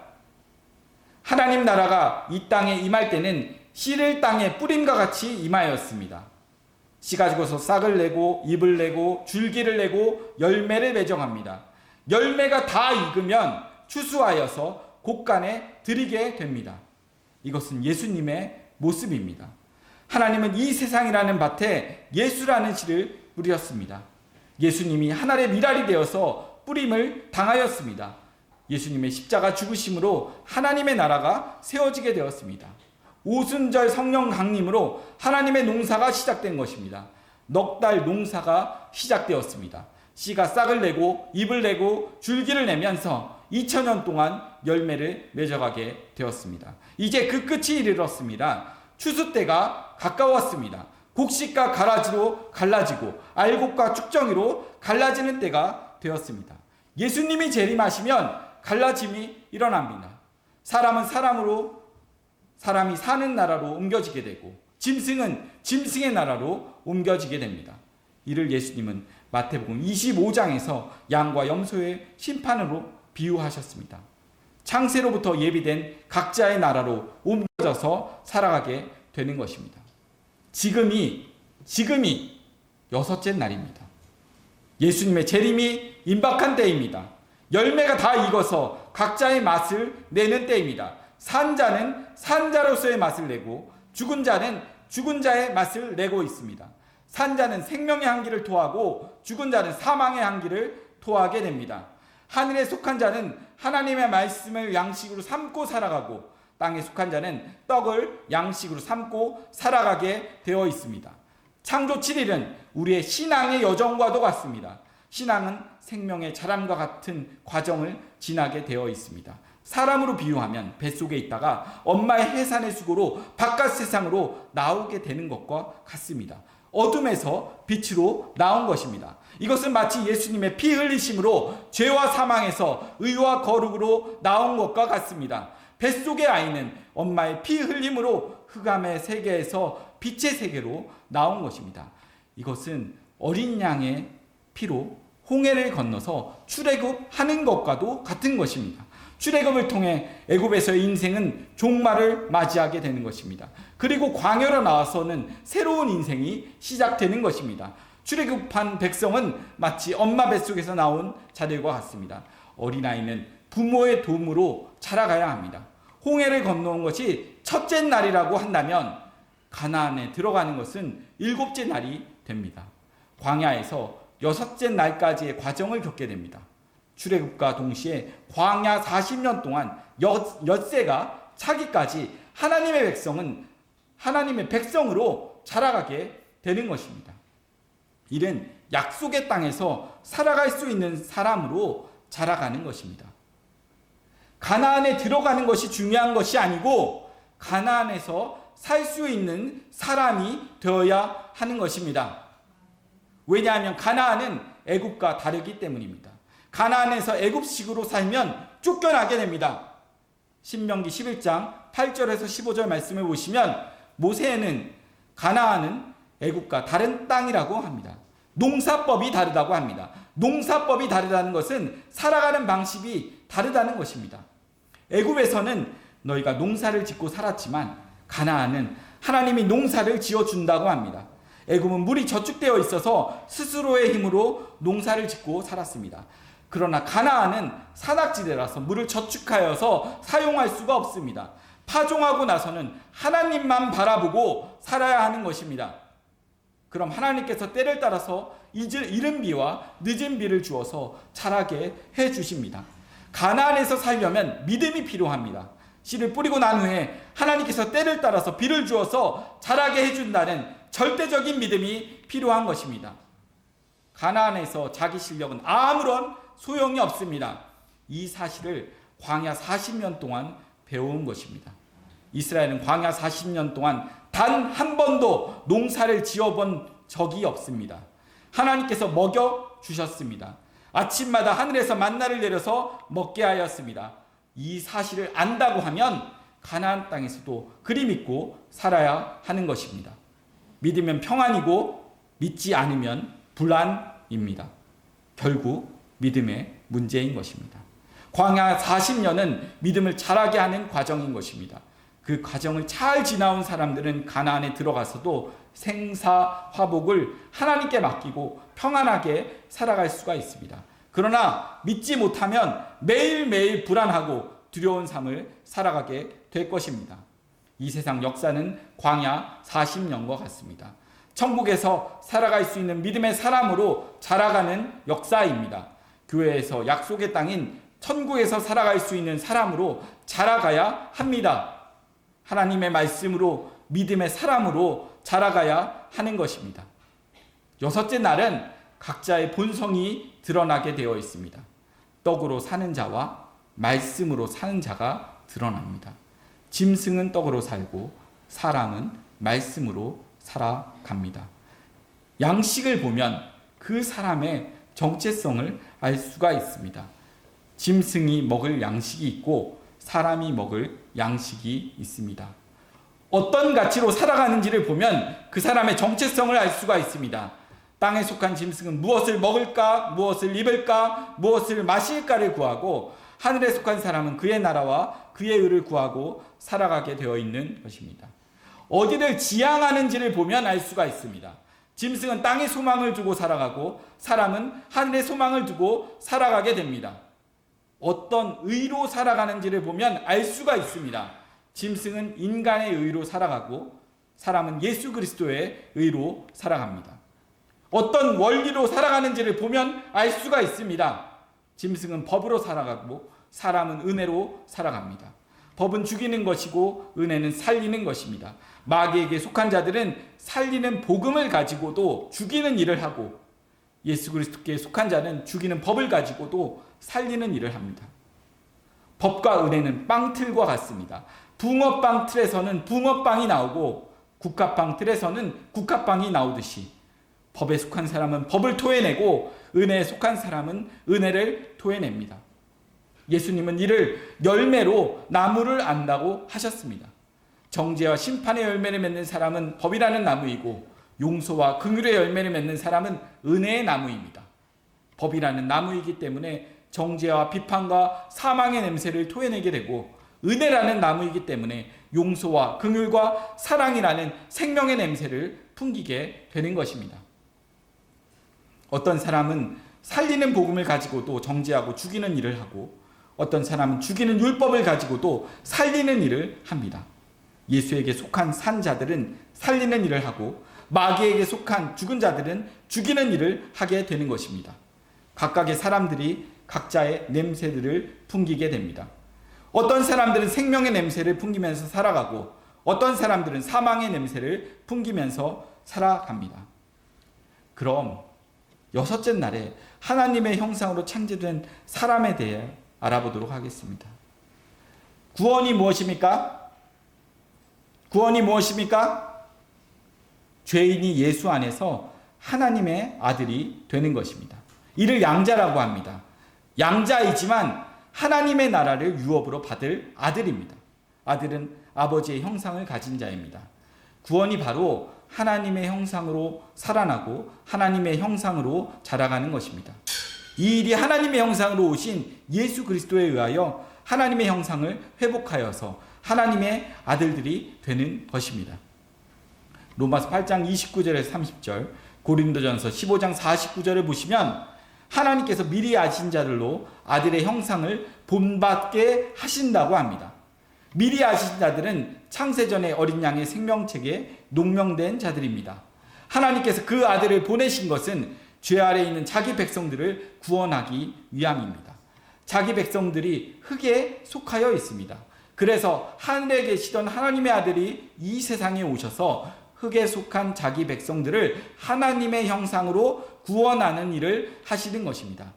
하나님 나라가 이 땅에 임할 때는 씨를 땅에 뿌림과 같이 임하였습니다. 씨 가지고서 싹을 내고 잎을 내고 줄기를 내고 열매를 맺어갑니다. 열매가 다 익으면 추수하여서 곳간에 드리게 됩니다. 이것은 예수님의 모습입니다. 하나님은 이 세상이라는 밭에 예수라는 씨를 뿌렸습니다. 예수님이 하늘의 미랄이 되어서 뿌림을 당하였습니다. 예수님의 십자가 죽으심으로 하나님의 나라가 세워지게 되었습니다. 오순절 성령 강림으로 하나님의 농사가 시작된 것입니다. 넉 달 농사가 시작되었습니다. 씨가 싹을 내고 잎을 내고 줄기를 내면서 2000년 동안 열매를 맺어가게 되었습니다. 이제 그 끝이 이르렀습니다. 추수 때가 가까웠습니다. 곡식과 가라지로 갈라지고 알곡과 쭉정이로 갈라지는 때가 되었습니다. 예수님이 재림하시면 갈라짐이 일어납니다. 사람은 사람이 사는 나라로 옮겨지게 되고 짐승은 짐승의 나라로 옮겨지게 됩니다. 이를 예수님은 마태복음 25장에서 양과 염소의 심판으로 비유하셨습니다. 창세로부터 예비된 각자의 나라로 옮겨져서 살아가게 되는 것입니다. 지금이 여섯째 날입니다. 예수님의 재림이 임박한 때입니다. 열매가 다 익어서 각자의 맛을 내는 때입니다. 산 자는 산 자로서의 맛을 내고 죽은 자는 죽은 자의 맛을 내고 있습니다. 산 자는 생명의 향기를 토하고 죽은 자는 사망의 향기를 토하게 됩니다. 하늘에 속한 자는 하나님의 말씀을 양식으로 삼고 살아가고 땅에 속한 자는 떡을 양식으로 삼고 살아가게 되어 있습니다. 창조 7일은 우리의 신앙의 여정과도 같습니다. 신앙은 생명의 자람과 같은 과정을 지나게 되어 있습니다. 사람으로 비유하면 뱃속에 있다가 엄마의 해산의 수고로 바깥 세상으로 나오게 되는 것과 같습니다. 어둠에서 빛으로 나온 것입니다. 이것은 마치 예수님의 피 흘리심으로 죄와 사망에서 의와 거룩으로 나온 것과 같습니다. 뱃속의 아이는 엄마의 피 흘림으로 흑암의 세계에서 빛의 세계로 나온 것입니다. 이것은 어린 양의 피로 홍해를 건너서 출애굽하는 것과도 같은 것입니다. 출애굽을 통해 애굽에서의 인생은 종말을 맞이하게 되는 것입니다. 그리고 광야로 나와서는 새로운 인생이 시작되는 것입니다. 출애굽한 백성은 마치 엄마 뱃속에서 나온 자들과 같습니다. 어린아이는 부모의 도움으로 자라가야 합니다. 홍해를 건너온 것이 첫째 날이라고 한다면 가나안에 들어가는 것은 7째 날이 됩니다. 광야에서 6째 날까지의 과정을 겪게 됩니다. 출애굽과 동시에 광야 40년 동안 엿새가 차기까지 하나님의 백성으로 자라가게 되는 것입니다. 이는 약속의 땅에서 살아갈 수 있는 사람으로 자라가는 것입니다. 가나안에 들어가는 것이 중요한 것이 아니고 가나안에서 살 수 있는 사람이 되어야 하는 것입니다. 왜냐하면 가나안은 애굽과 다르기 때문입니다. 가나안에서 애굽식으로 살면 쫓겨나게 됩니다. 신명기 11장 8절에서 15절 말씀을 보시면 모세는 가나안은 애굽과 다른 땅이라고 합니다. 농사법이 다르다고 합니다. 농사법이 다르다는 것은 살아가는 방식이 다르다는 것입니다. 애굽에서는 너희가 농사를 짓고 살았지만 가나안은 하나님이 농사를 지어준다고 합니다. 애굽은 물이 저축되어 있어서 스스로의 힘으로 농사를 짓고 살았습니다. 그러나 가나안은 산악지대라서 물을 저축하여서 사용할 수가 없습니다. 파종하고 나서는 하나님만 바라보고 살아야 하는 것입니다. 그럼 하나님께서 때를 따라서 이른 비와 늦은 비를 주어서 자라게 해주십니다. 가나안에서 살려면 믿음이 필요합니다. 씨를 뿌리고 난 후에 하나님께서 때를 따라서 비를 주어서 자라게 해준다는 절대적인 믿음이 필요한 것입니다. 가나안에서 자기 실력은 아무런 소용이 없습니다. 이 사실을 광야 40년 동안 배워온 것입니다. 이스라엘은 광야 40년 동안 단 한 번도 농사를 지어본 적이 없습니다. 하나님께서 먹여 주셨습니다. 아침마다 하늘에서 만나를 내려서 먹게 하였습니다. 이 사실을 안다고 하면 가나안 땅에서도 그리 믿고 살아야 하는 것입니다. 믿으면 평안이고 믿지 않으면 불안입니다. 결국 믿음의 문제인 것입니다. 광야 40년은 믿음을 자라게 하는 과정인 것입니다. 그 과정을 잘 지나온 사람들은 가나안에 들어가서도 생사화복을 하나님께 맡기고 평안하게 살아갈 수가 있습니다. 그러나 믿지 못하면 매일매일 불안하고 두려운 삶을 살아가게 될 것입니다. 이 세상 역사는 광야 40년과 같습니다. 천국에서 살아갈 수 있는 믿음의 사람으로 자라가는 역사입니다. 교회에서 약속의 땅인 천국에서 살아갈 수 있는 사람으로 자라가야 합니다. 하나님의 말씀으로 믿음의 사람으로 자라가야 하는 것입니다. 여섯째 날은 각자의 본성이 드러나게 되어 있습니다. 떡으로 사는 자와 말씀으로 사는 자가 드러납니다. 짐승은 떡으로 살고 사람은 말씀으로 살아갑니다. 양식을 보면 그 사람의 정체성을 알 수가 있습니다. 짐승이 먹을 양식이 있고 사람이 먹을 양식이 있습니다. 어떤 가치로 살아가는지를 보면 그 사람의 정체성을 알 수가 있습니다. 땅에 속한 짐승은 무엇을 먹을까, 무엇을 입을까, 무엇을 마실까를 구하고, 하늘에 속한 사람은 그의 나라와 그의 의를 구하고 살아가게 되어 있는 것입니다. 어디를 지향하는지를 보면 알 수가 있습니다. 짐승은 땅에 소망을 두고 살아가고 사람은 하늘에 소망을 두고 살아가게 됩니다. 어떤 의로 살아가는지를 보면 알 수가 있습니다. 짐승은 인간의 의로 살아가고 사람은 예수 그리스도의 의로 살아갑니다. 어떤 원리로 살아가는지를 보면 알 수가 있습니다. 짐승은 법으로 살아가고 사람은 은혜로 살아갑니다. 법은 죽이는 것이고 은혜는 살리는 것입니다. 마귀에게 속한 자들은 살리는 복음을 가지고도 죽이는 일을 하고, 예수 그리스도께 속한 자는 죽이는 법을 가지고도 살리는 일을 합니다. 법과 은혜는 빵틀과 같습니다. 붕어빵 틀에서는 붕어빵이 나오고 국화빵 틀에서는 국화빵이 나오듯이 법에 속한 사람은 법을 토해내고 은혜에 속한 사람은 은혜를 토해냅니다. 예수님은 이를 열매로 나무를 안다고 하셨습니다. 정죄와 심판의 열매를 맺는 사람은 법이라는 나무이고 용서와 긍휼의 열매를 맺는 사람은 은혜의 나무입니다. 법이라는 나무이기 때문에 정죄와 비판과 사망의 냄새를 토해내게 되고, 은혜라는 나무이기 때문에 용서와 긍휼과 사랑이라는 생명의 냄새를 풍기게 되는 것입니다. 어떤 사람은 살리는 복음을 가지고도 정죄하고 죽이는 일을 하고, 어떤 사람은 죽이는 율법을 가지고도 살리는 일을 합니다. 예수에게 속한 산 자들은 살리는 일을 하고 마귀에게 속한 죽은 자들은 죽이는 일을 하게 되는 것입니다. 각각의 사람들이 각자의 냄새들을 풍기게 됩니다. 어떤 사람들은 생명의 냄새를 풍기면서 살아가고 어떤 사람들은 사망의 냄새를 풍기면서 살아갑니다. 그럼 여섯째 날에 하나님의 형상으로 창조된 사람에 대해 알아보도록 하겠습니다. 구원이 무엇입니까? 구원이 무엇입니까? 죄인이 예수 안에서 하나님의 아들이 되는 것입니다. 이를 양자라고 합니다. 양자이지만 하나님의 나라를 유업으로 받을 아들입니다. 아들은 아버지의 형상을 가진 자입니다. 구원이 바로 하나님의 형상으로 살아나고 하나님의 형상으로 자라가는 것입니다. 이 일이 하나님의 형상으로 오신 예수 그리스도에 의하여 하나님의 형상을 회복하여서 하나님의 아들들이 되는 것입니다. 로마서 8장 29절에서 30절, 고린도전서 15장 49절을 보시면 하나님께서 미리 아신 자들로 아들의 형상을 본받게 하신다고 합니다. 미리 아신 자들은 창세전의 어린 양의 생명책에 농명된 자들입니다. 하나님께서 그 아들을 보내신 것은 죄 아래 있는 자기 백성들을 구원하기 위함입니다. 자기 백성들이 흙에 속하여 있습니다. 그래서 하늘에 계시던 하나님의 아들이 이 세상에 오셔서 흙에 속한 자기 백성들을 하나님의 형상으로 구원하는 일을 하시는 것입니다.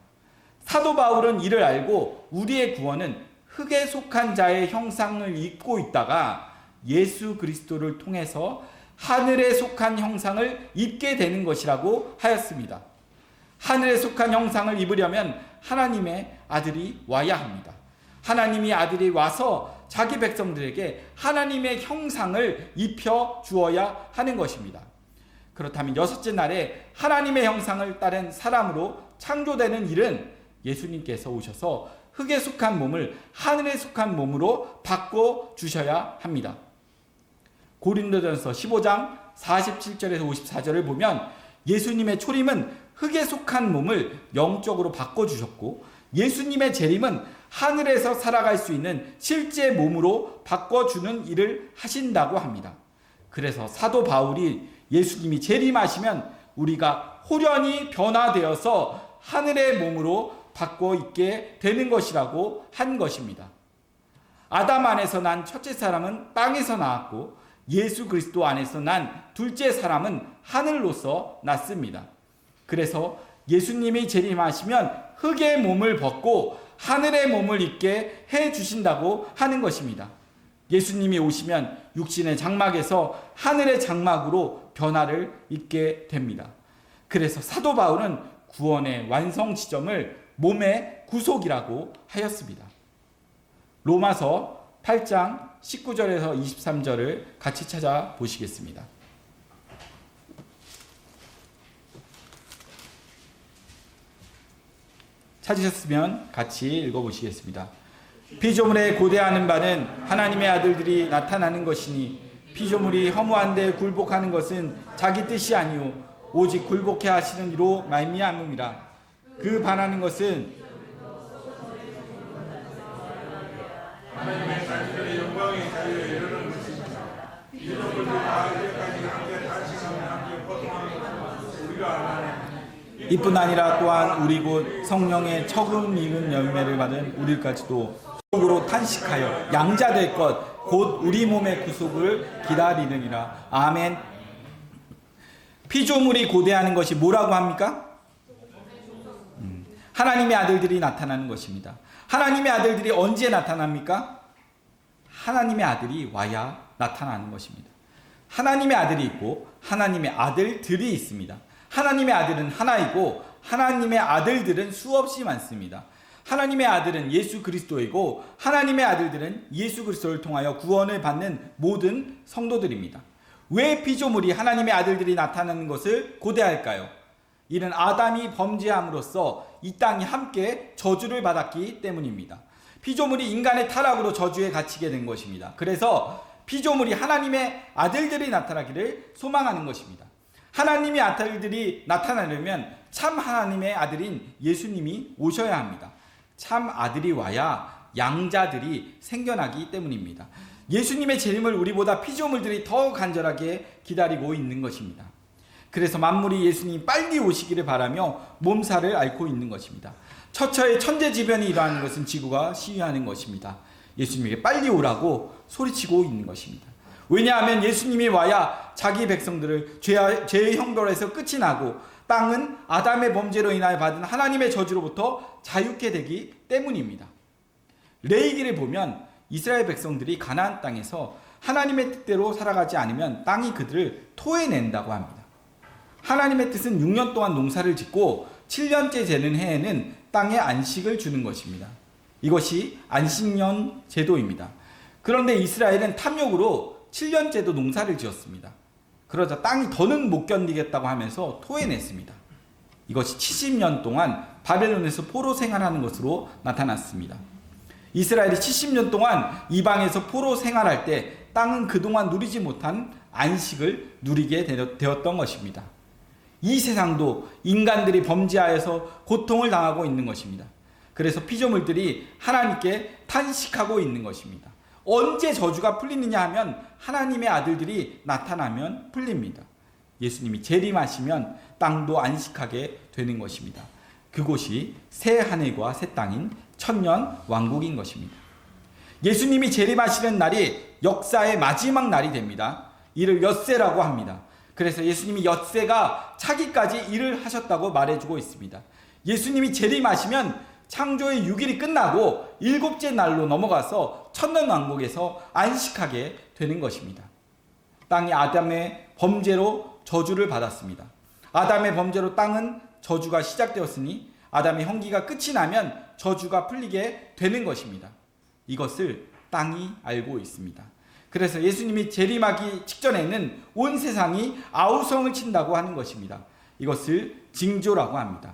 사도 바울은 이를 알고 우리의 구원은 흙에 속한 자의 형상을 입고 있다가 예수 그리스도를 통해서 하늘에 속한 형상을 입게 되는 것이라고 하였습니다. 하늘에 속한 형상을 입으려면 하나님의 아들이 와야 합니다. 하나님이 아들이 와서 자기 백성들에게 하나님의 형상을 입혀 주어야 하는 것입니다. 그렇다면 여섯째 날에 하나님의 형상을 따른 사람으로 창조되는 일은 예수님께서 오셔서 흙에 속한 몸을 하늘에 속한 몸으로 바꿔 주셔야 합니다. 고린도전서 15장 47절에서 54절을 보면 예수님의 초림은 흙에 속한 몸을 영적으로 바꿔 주셨고, 예수님의 재림은 하늘에서 살아갈 수 있는 실제 몸으로 바꿔주는 일을 하신다고 합니다. 그래서 사도 바울이 예수님이 재림하시면 우리가 홀연히 변화되어서 하늘의 몸으로 바꿔 있게 되는 것이라고 한 것입니다. 아담 안에서 난 첫째 사람은 땅에서 나왔고, 예수 그리스도 안에서 난 둘째 사람은 하늘로서 났습니다. 그래서 예수님이 재림하시면 흙의 몸을 벗고 하늘의 몸을 입게 해 주신다고 하는 것입니다. 예수님이 오시면 육신의 장막에서 하늘의 장막으로 변화를 입게 됩니다. 그래서 사도 바울은 구원의 완성 지점을 몸의 구속이라고 하였습니다. 로마서 8장 19절에서 23절을 같이 찾아보시겠습니다. 찾으셨으면 같이 읽어보시겠습니다. 피조물에 고대하는 바는 하나님의 아들들이 나타나는 것이니, 피조물이 허무한데 굴복하는 것은 자기 뜻이 아니요 오직 굴복해 하시는 이로 말미암음이라. 그 반하는 것은 하나님의 자녀들의 영광의 자유에 이르는 것입니다. 피조물들이 다 이제까지 함께 탄식하며 함께 고통하는 것은 우리가 아나니, 이뿐 아니라 또한 우리 곧 성령의 처음 익은 열매를 받은 우리까지도 속으로 탄식하여 양자될 것 곧 우리 몸의 구속을 기다리느니라. 아멘. 피조물이 고대하는 것이 뭐라고 합니까? 하나님의 아들들이 나타나는 것입니다. 하나님의 아들들이 언제 나타납니까? 하나님의 아들이 와야 나타나는 것입니다. 하나님의 아들이 있고 하나님의 아들들이 있습니다. 하나님의 아들은 하나이고 하나님의 아들들은 수없이 많습니다. 하나님의 아들은 예수 그리스도이고 하나님의 아들들은 예수 그리스도를 통하여 구원을 받는 모든 성도들입니다. 왜 피조물이 하나님의 아들들이 나타나는 것을 고대할까요? 이는 아담이 범죄함으로써 이 땅이 함께 저주를 받았기 때문입니다. 피조물이 인간의 타락으로 저주에 갇히게 된 것입니다. 그래서 피조물이 하나님의 아들들이 나타나기를 소망하는 것입니다. 하나님의 아들들이 나타나려면 참 하나님의 아들인 예수님이 오셔야 합니다. 참 아들이 와야 양자들이 생겨나기 때문입니다. 예수님의 재림을 우리보다 피조물들이 더 간절하게 기다리고 있는 것입니다. 그래서 만물이 예수님이 빨리 오시기를 바라며 몸살을 앓고 있는 것입니다. 처처의 천재지변이 일어나는 것은 지구가 시위하는 것입니다. 예수님에게 빨리 오라고 소리치고 있는 것입니다. 왜냐하면 예수님이 와야 자기 백성들을 죄의 형벌에서 끝이 나고 땅은 아담의 범죄로 인하여 받은 하나님의 저주로부터 자유케 되기 때문입니다. 레위기를 보면 이스라엘 백성들이 가나안 땅에서 하나님의 뜻대로 살아가지 않으면 땅이 그들을 토해낸다고 합니다. 하나님의 뜻은 6년 동안 농사를 짓고 7년째 되는 해에는 땅에 안식을 주는 것입니다. 이것이 안식년 제도입니다. 그런데 이스라엘은 탐욕으로 7년째도 농사를 지었습니다. 그러자 땅이 더는 못 견디겠다고 하면서 토해냈습니다. 이것이 70년 동안 바벨론에서 포로 생활하는 것으로 나타났습니다. 이스라엘이 70년 동안 이방에서 포로 생활할 때 땅은 그동안 누리지 못한 안식을 누리게 되었던 것입니다. 이 세상도 인간들이 범죄하여서 고통을 당하고 있는 것입니다. 그래서 피조물들이 하나님께 탄식하고 있는 것입니다. 언제 저주가 풀리느냐 하면 하나님의 아들들이 나타나면 풀립니다. 예수님이 재림하시면 땅도 안식하게 되는 것입니다. 그곳이 새 하늘과 새 땅인 천년 왕국인 것입니다. 예수님이 재림하시는 날이 역사의 마지막 날이 됩니다. 이를 엿새라고 합니다. 그래서 예수님이 엿새가 차기까지 일을 하셨다고 말해주고 있습니다. 예수님이 재림하시면 창조의 6일이 끝나고 7째 날로 넘어가서 천년 왕국에서 안식하게 되는 것입니다. 땅이 아담의 범죄로 저주를 받았습니다. 아담의 범죄로 땅은 저주가 시작되었으니 아담의 형기가 끝이 나면 저주가 풀리게 되는 것입니다. 이것을 땅이 알고 있습니다. 그래서 예수님이 재림하기 직전에는 온 세상이 아우성을 친다고 하는 것입니다. 이것을 징조라고 합니다.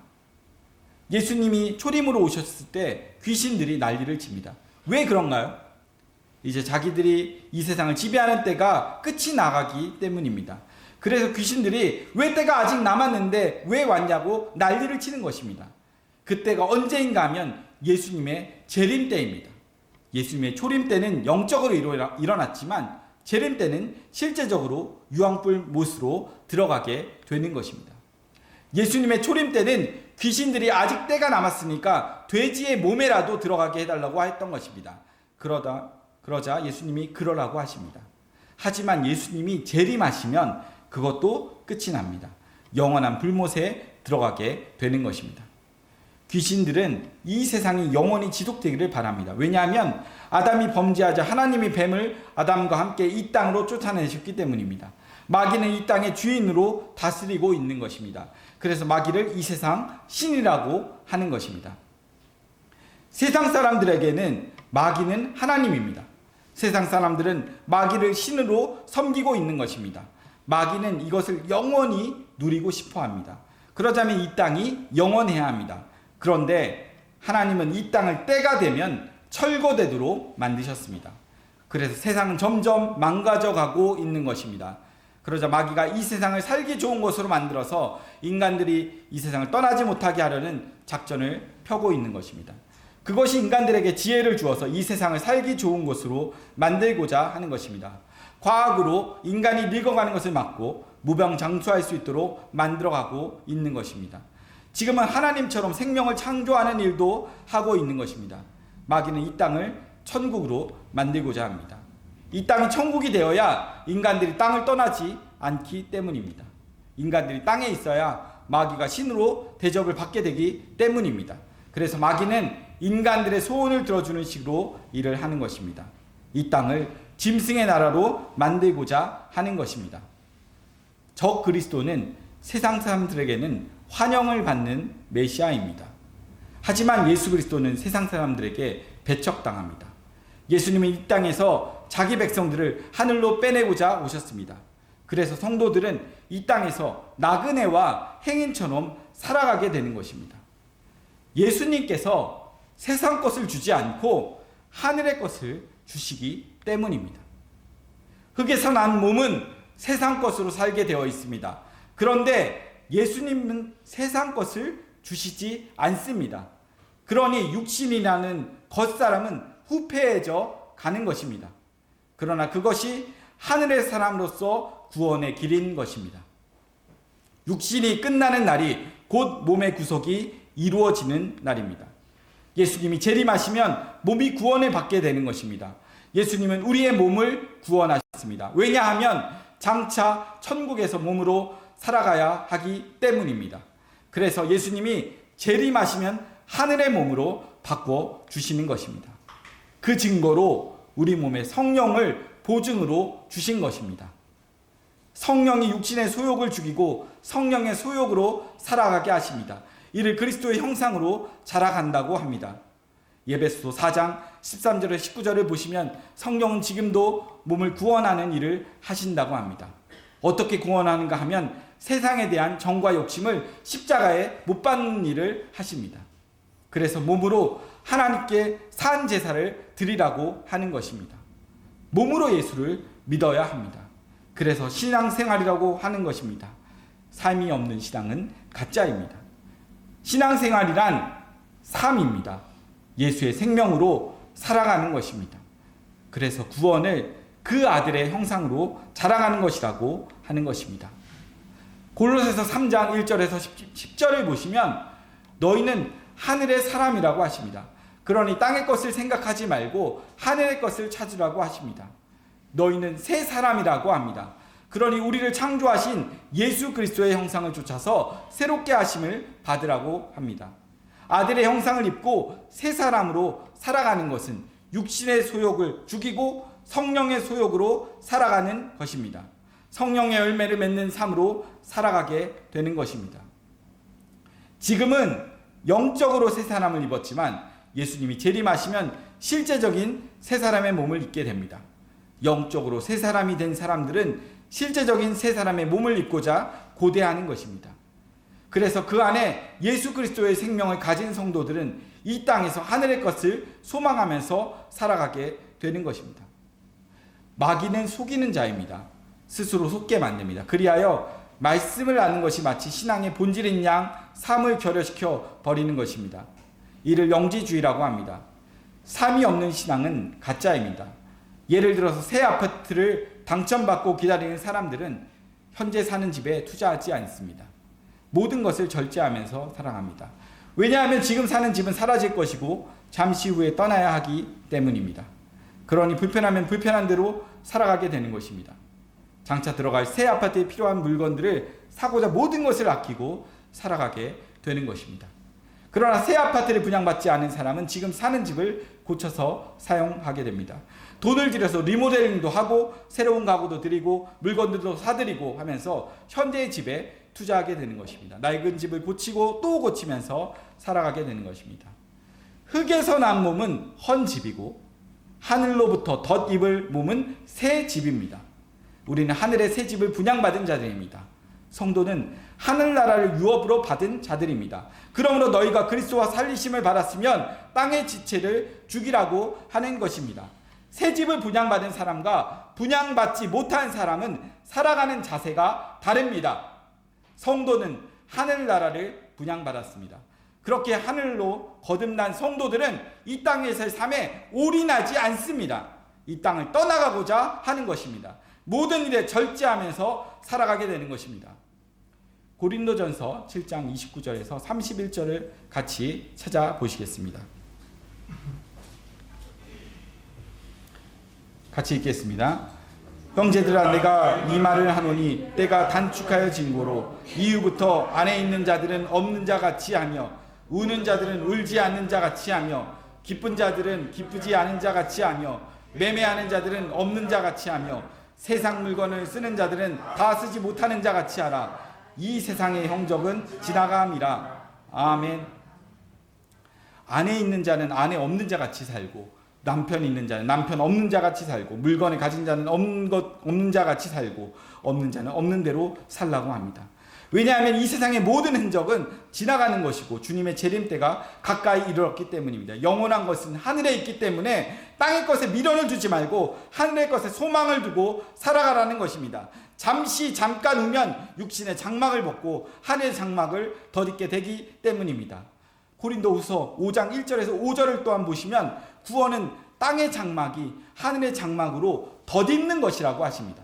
예수님이 초림으로 오셨을 때 귀신들이 난리를 칩니다. 왜 그런가요? 이제 자기들이 이 세상을 지배하는 때가 끝이 나가기 때문입니다. 그래서 귀신들이 왜 때가 아직 남았는데 왜 왔냐고 난리를 치는 것입니다. 그때가 언제인가 하면 예수님의 재림 때입니다. 예수님의 초림 때는 영적으로 일어났지만 재림 때는 실제적으로 유황불 못으로 들어가게 되는 것입니다. 예수님의 초림 때는 귀신들이 아직 때가 남았으니까 돼지의 몸에라도 들어가게 해달라고 했던 것입니다. 그러자 예수님이 그러라고 하십니다. 하지만 예수님이 재림하시면 그것도 끝이 납니다. 영원한 불못에 들어가게 되는 것입니다. 귀신들은 이 세상이 영원히 지속되기를 바랍니다. 왜냐하면 아담이 범죄하자 하나님이 뱀을 아담과 함께 이 땅으로 쫓아내셨기 때문입니다. 마귀는 이 땅의 주인으로 다스리고 있는 것입니다. 그래서 마귀를 이 세상 신이라고 하는 것입니다. 세상 사람들에게는 마귀는 하나님입니다. 세상 사람들은 마귀를 신으로 섬기고 있는 것입니다. 마귀는 이것을 영원히 누리고 싶어 합니다. 그러자면 이 땅이 영원해야 합니다. 그런데 하나님은 이 땅을 때가 되면 철거되도록 만드셨습니다. 그래서 세상은 점점 망가져가고 있는 것입니다. 그러자 마귀가 이 세상을 살기 좋은 곳으로 만들어서 인간들이 이 세상을 떠나지 못하게 하려는 작전을 펴고 있는 것입니다. 그것이 인간들에게 지혜를 주어서 이 세상을 살기 좋은 곳으로 만들고자 하는 것입니다. 과학으로 인간이 늙어가는 것을 막고 무병장수할 수 있도록 만들어가고 있는 것입니다. 지금은 하나님처럼 생명을 창조하는 일도 하고 있는 것입니다. 마귀는 이 땅을 천국으로 만들고자 합니다. 이 땅이 천국이 되어야 인간들이 땅을 떠나지 않기 때문입니다. 인간들이 땅에 있어야 마귀가 신으로 대접을 받게 되기 때문입니다. 그래서 마귀는 인간들의 소원을 들어주는 식으로 일을 하는 것입니다. 이 땅을 짐승의 나라로 만들고자 하는 것입니다. 적 그리스도는 세상 사람들에게는 환영을 받는 메시아입니다. 하지만 예수 그리스도는 세상 사람들에게 배척당합니다. 예수님은 이 땅에서 자기 백성들을 하늘로 빼내고자 오셨습니다. 그래서 성도들은 이 땅에서 나그네와 행인처럼 살아가게 되는 것입니다. 예수님께서 세상 것을 주지 않고 하늘의 것을 주시기 때문입니다. 흙에서 난 몸은 세상 것으로 살게 되어 있습니다. 그런데 예수님은 세상 것을 주시지 않습니다. 그러니 육신이라는 겉사람은 후패해져 가는 것입니다. 그러나 그것이 하늘의 사람으로서 구원의 길인 것입니다. 육신이 끝나는 날이 곧 몸의 구속이 이루어지는 날입니다. 예수님이 재림하시면 몸이 구원을 받게 되는 것입니다. 예수님은 우리의 몸을 구원하셨습니다. 왜냐하면 장차 천국에서 몸으로 살아가야 하기 때문입니다. 그래서 예수님이 재림하시면 하늘의 몸으로 바꿔 주시는 것입니다. 그 증거로 우리 몸에 성령을 보증으로 주신 것입니다. 성령이 육신의 소욕을 죽이고 성령의 소욕으로 살아가게 하십니다. 이를 그리스도의 형상으로 자라간다고 합니다. 예배소 4장 13절에 19절을 보시면 성령은 지금도 몸을 구원하는 일을 하신다고 합니다. 어떻게 구원하는가 하면 세상에 대한 정과 욕심을 십자가에 못 박는 일을 하십니다. 그래서 몸으로 하나님께 산 제사를 드리라고 하는 것입니다. 몸으로 예수를 믿어야 합니다. 그래서 신앙생활이라고 하는 것입니다. 삶이 없는 신앙은 가짜입니다. 신앙생활이란 삶입니다. 예수의 생명으로 살아가는 것입니다. 그래서 구원을 그 아들의 형상으로 자랑하는 것이라고 하는 것입니다. 골로새서 3장 1절에서 10절을 보시면 너희는 하늘의 사람이라고 하십니다. 그러니 땅의 것을 생각하지 말고 하늘의 것을 찾으라고 하십니다. 너희는 새 사람이라고 합니다. 그러니 우리를 창조하신 예수 그리스도의 형상을 쫓아서 새롭게 하심을 받으라고 합니다. 아들의 형상을 입고 새 사람으로 살아가는 것은 육신의 소욕을 죽이고 성령의 소욕으로 살아가는 것입니다. 성령의 열매를 맺는 삶으로 살아가게 되는 것입니다. 지금은 영적으로 새 사람을 입었지만 예수님이 재림하시면 실제적인 새 사람의 몸을 입게 됩니다. 영적으로 새 사람이 된 사람들은 실제적인 새 사람의 몸을 입고자 고대하는 것입니다. 그래서 그 안에 예수 그리스도의 생명을 가진 성도들은 이 땅에서 하늘의 것을 소망하면서 살아가게 되는 것입니다. 마귀는 속이는 자입니다. 스스로 속게 만듭니다. 그리하여 말씀을 아는 것이 마치 신앙의 본질인 양 삶을 결여시켜 버리는 것입니다. 이를 영지주의라고 합니다. 삶이 없는 신앙은 가짜입니다. 예를 들어서 새 아파트를 당첨받고 기다리는 사람들은 현재 사는 집에 투자하지 않습니다. 모든 것을 절제하면서 살아갑니다. 왜냐하면 지금 사는 집은 사라질 것이고 잠시 후에 떠나야 하기 때문입니다. 그러니 불편하면 불편한 대로 살아가게 되는 것입니다. 장차 들어갈 새 아파트에 필요한 물건들을 사고자 모든 것을 아끼고 살아가게 되는 것입니다. 그러나 새 아파트를 분양받지 않은 사람은 지금 사는 집을 고쳐서 사용하게 됩니다. 돈을 들여서 리모델링도 하고 새로운 가구도 드리고 물건들도 사드리고 하면서 현재의 집에 투자하게 되는 것입니다. 낡은 집을 고치고 또 고치면서 살아가게 되는 것입니다. 흙에서 난 몸은 헌 집이고 하늘로부터 덧 입을 몸은 새 집입니다. 우리는 하늘의 새 집을 분양받은 자들입니다. 성도는 하늘나라를 유업으로 받은 자들입니다. 그러므로 너희가 그리스도와 살리심을 받았으면 땅의 지체를 죽이라고 하는 것입니다. 새 집을 분양받은 사람과 분양받지 못한 사람은 살아가는 자세가 다릅니다. 성도는 하늘나라를 분양받았습니다. 그렇게 하늘로 거듭난 성도들은 이 땅에서의 삶에 올인하지 않습니다. 이 땅을 떠나가고자 하는 것입니다. 모든 일에 절제하면서 살아가게 되는 것입니다. 고린도전서 7장 29절에서 31절을 같이 찾아보시겠습니다. 같이 읽겠습니다. 형제들아, 내가 이 말을 하노니 때가 단축하여 진고로 이후부터 안에 있는 자들은 없는 자 같이 하며 우는 자들은 울지 않는 자 같이 하며 기쁜 자들은 기쁘지 않은 자 같이 하며 매매하는 자들은 없는 자 같이 하며 세상 물건을 쓰는 자들은 다 쓰지 못하는 자 같이 하라. 이 세상의 형적은 지나감이라. 아멘. 안에 있는 자는 안에 없는 자 같이 살고, 남편 있는 자는 남편 없는 자 같이 살고, 물건을 가진 자는 없는 자 같이 살고, 없는 자는 없는 대로 살라고 합니다. 왜냐하면 이 세상의 모든 흔적은 지나가는 것이고 주님의 재림 때가 가까이 이르렀기 때문입니다. 영원한 것은 하늘에 있기 때문에 땅의 것에 미련을 두지 말고 하늘의 것에 소망을 두고 살아가라는 것입니다. 잠깐 후면 육신의 장막을 벗고 하늘의 장막을 덧입게 되기 때문입니다. 고린도후서 5장 1절에서 5절을 또한 보시면 구원은 땅의 장막이 하늘의 장막으로 덧입는 것이라고 하십니다.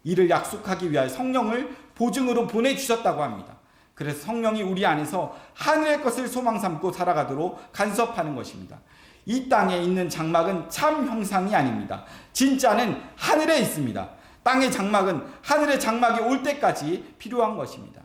이를 약속하기 위하여 성령을 보증으로 보내주셨다고 합니다. 그래서 성령이 우리 안에서 하늘의 것을 소망 삼고 살아가도록 간섭하는 것입니다. 이 땅에 있는 장막은 참 형상이 아닙니다. 진짜는 하늘에 있습니다. 땅의 장막은 하늘의 장막이 올 때까지 필요한 것입니다.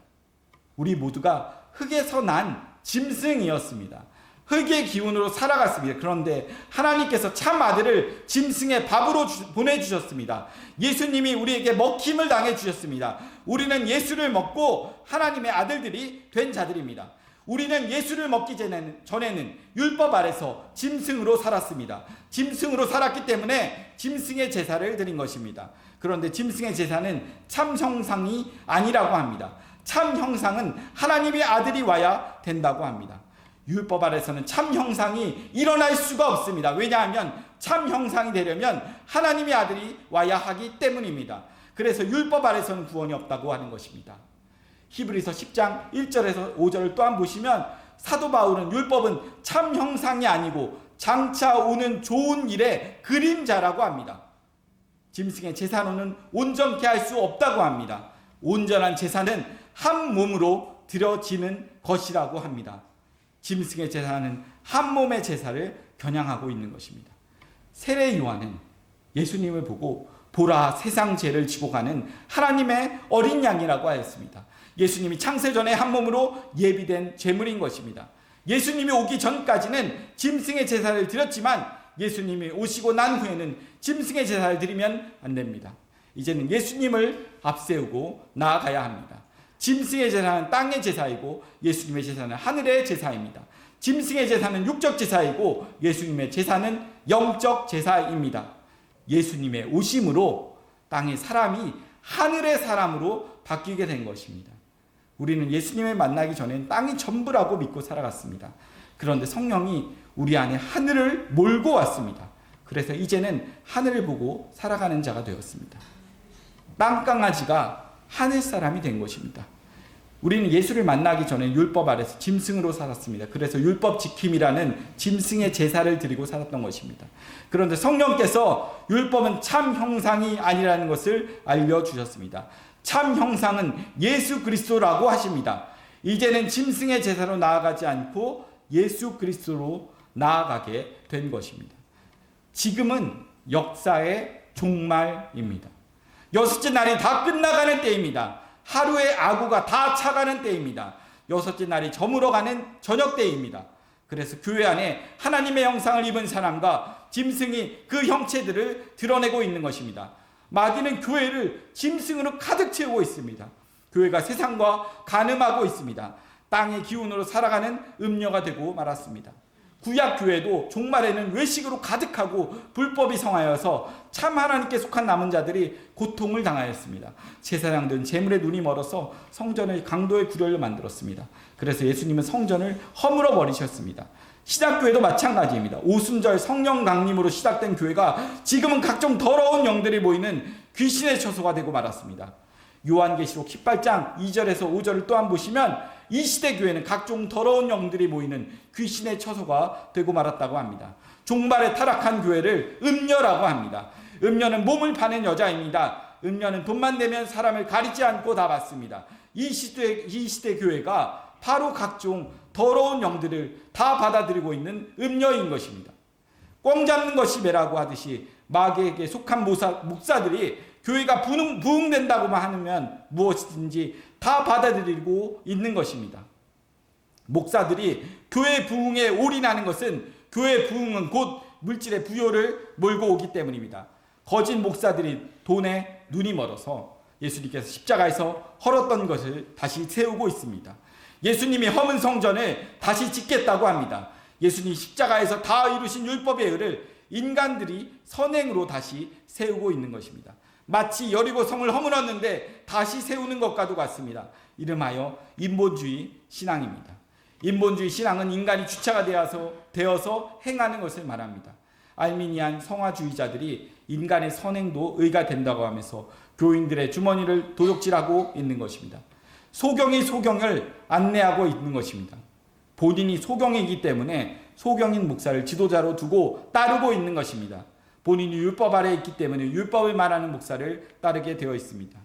우리 모두가 흙에서 난 짐승이었습니다. 흙의 기운으로 살아갔습니다. 그런데 하나님께서 참 아들을 짐승의 밥으로 보내주셨습니다. 예수님이 우리에게 먹힘을 당해주셨습니다. 우리는 예수를 먹고 하나님의 아들들이 된 자들입니다. 우리는 예수를 먹기 전에는 율법 아래서 짐승으로 살았습니다. 짐승으로 살았기 때문에 짐승의 제사를 드린 것입니다. 그런데 짐승의 제사는 참 형상이 아니라고 합니다. 참 형상은 하나님의 아들이 와야 된다고 합니다. 율법 아래서는 참 형상이 일어날 수가 없습니다. 왜냐하면 참 형상이 되려면 하나님의 아들이 와야 하기 때문입니다. 그래서 율법 아래서는 구원이 없다고 하는 것입니다. 히브리서 10장 1절에서 5절을 또한 보시면 사도 바울은 율법은 참 형상이 아니고 장차 오는 좋은 일의 그림자라고 합니다. 짐승의 제사로는 온전케 할 수 없다고 합니다. 온전한 제사는 한 몸으로 드려지는 것이라고 합니다. 짐승의 제사는 한 몸의 제사를 겨냥하고 있는 것입니다. 세례 요한은 예수님을 보고 보라 세상 죄를 지고 가는 하나님의 어린 양이라고 하였습니다. 예수님이 창세전에 한 몸으로 예비된 제물인 것입니다. 예수님이 오기 전까지는 짐승의 제사를 드렸지만 예수님이 오시고 난 후에는 짐승의 제사를 드리면 안 됩니다. 이제는 예수님을 앞세우고 나아가야 합니다. 짐승의 제사는 땅의 제사이고 예수님의 제사는 하늘의 제사입니다. 짐승의 제사는 육적 제사이고 예수님의 제사는 영적 제사입니다. 예수님의 오심으로 땅의 사람이 하늘의 사람으로 바뀌게 된 것입니다. 우리는 예수님을 만나기 전엔 땅이 전부라고 믿고 살아갔습니다. 그런데 성령이 우리 안에 하늘을 몰고 왔습니다. 그래서 이제는 하늘을 보고 살아가는 자가 되었습니다. 땅강아지가 하늘 사람이 된 것입니다. 우리는 예수를 만나기 전에 율법 아래서 짐승으로 살았습니다. 그래서 율법 지킴이라는 짐승의 제사를 드리고 살았던 것입니다. 그런데 성령께서 율법은 참 형상이 아니라는 것을 알려주셨습니다. 참 형상은 예수 그리스도라고 하십니다. 이제는 짐승의 제사로 나아가지 않고 예수 그리스도로 나아가게 된 것입니다. 지금은 역사의 종말입니다. 여섯째 날이 다 끝나가는 때입니다. 하루의 아구가 다 차가는 때입니다. 여섯째 날이 저물어가는 저녁 때입니다. 그래서 교회 안에 하나님의 형상을 입은 사람과 짐승이 그 형체들을 드러내고 있는 것입니다. 마귀는 교회를 짐승으로 가득 채우고 있습니다. 교회가 세상과 간음하고 있습니다. 땅의 기운으로 살아가는 음녀가 되고 말았습니다. 구약 교회도 종말에는 외식으로 가득하고 불법이 성하여서 참 하나님께 속한 남은 자들이 고통을 당하였습니다. 제사장들은 재물에 눈이 멀어서 성전을 강도의 구렬로 만들었습니다. 그래서 예수님은 성전을 허물어 버리셨습니다. 신약교회도 마찬가지입니다. 오순절 성령 강림으로 시작된 교회가 지금은 각종 더러운 영들이 모이는 귀신의 처소가 되고 말았습니다. 요한계시록 18장 2절에서 5절을 또한 보시면 이 시대 교회는 각종 더러운 영들이 모이는 귀신의 처소가 되고 말았다고 합니다. 종말에 타락한 교회를 음녀라고 합니다. 음녀는 몸을 파는 여자입니다. 음녀는 돈만 내면 사람을 가리지 않고 다 받습니다. 이 시대 교회가 바로 각종 더러운 영들을 다 받아들이고 있는 음녀인 것입니다. 꽝 잡는 것이 매라고 하듯이 마귀에게 속한 목사들이 교회가 부흥된다고만 하면 무엇이든지 다 받아들이고 있는 것입니다. 목사들이 교회 부흥에 올인하는 것은 교회 부흥은 곧 물질의 부요를 몰고 오기 때문입니다. 거짓 목사들이 돈에 눈이 멀어서 예수님께서 십자가에서 헐었던 것을 다시 세우고 있습니다. 예수님이 허문 성전을 다시 짓겠다고 합니다. 예수님 십자가에서 다 이루신 율법의 의를 인간들이 선행으로 다시 세우고 있는 것입니다. 마치 여리고 성을 허물었는데 다시 세우는 것과도 같습니다. 이름하여 인본주의 신앙입니다. 인본주의 신앙은 인간이 주체가 되어서 행하는 것을 말합니다. 알미니안 성화주의자들이 인간의 선행도 의가 된다고 하면서 교인들의 주머니를 도둑질하고 있는 것입니다. 소경이 소경을 안내하고 있는 것입니다. 본인이 소경이기 때문에 소경인 목사를 지도자로 두고 따르고 있는 것입니다. 본인이 율법 아래에 있기 때문에 율법을 말하는 목사를 따르게 되어 있습니다.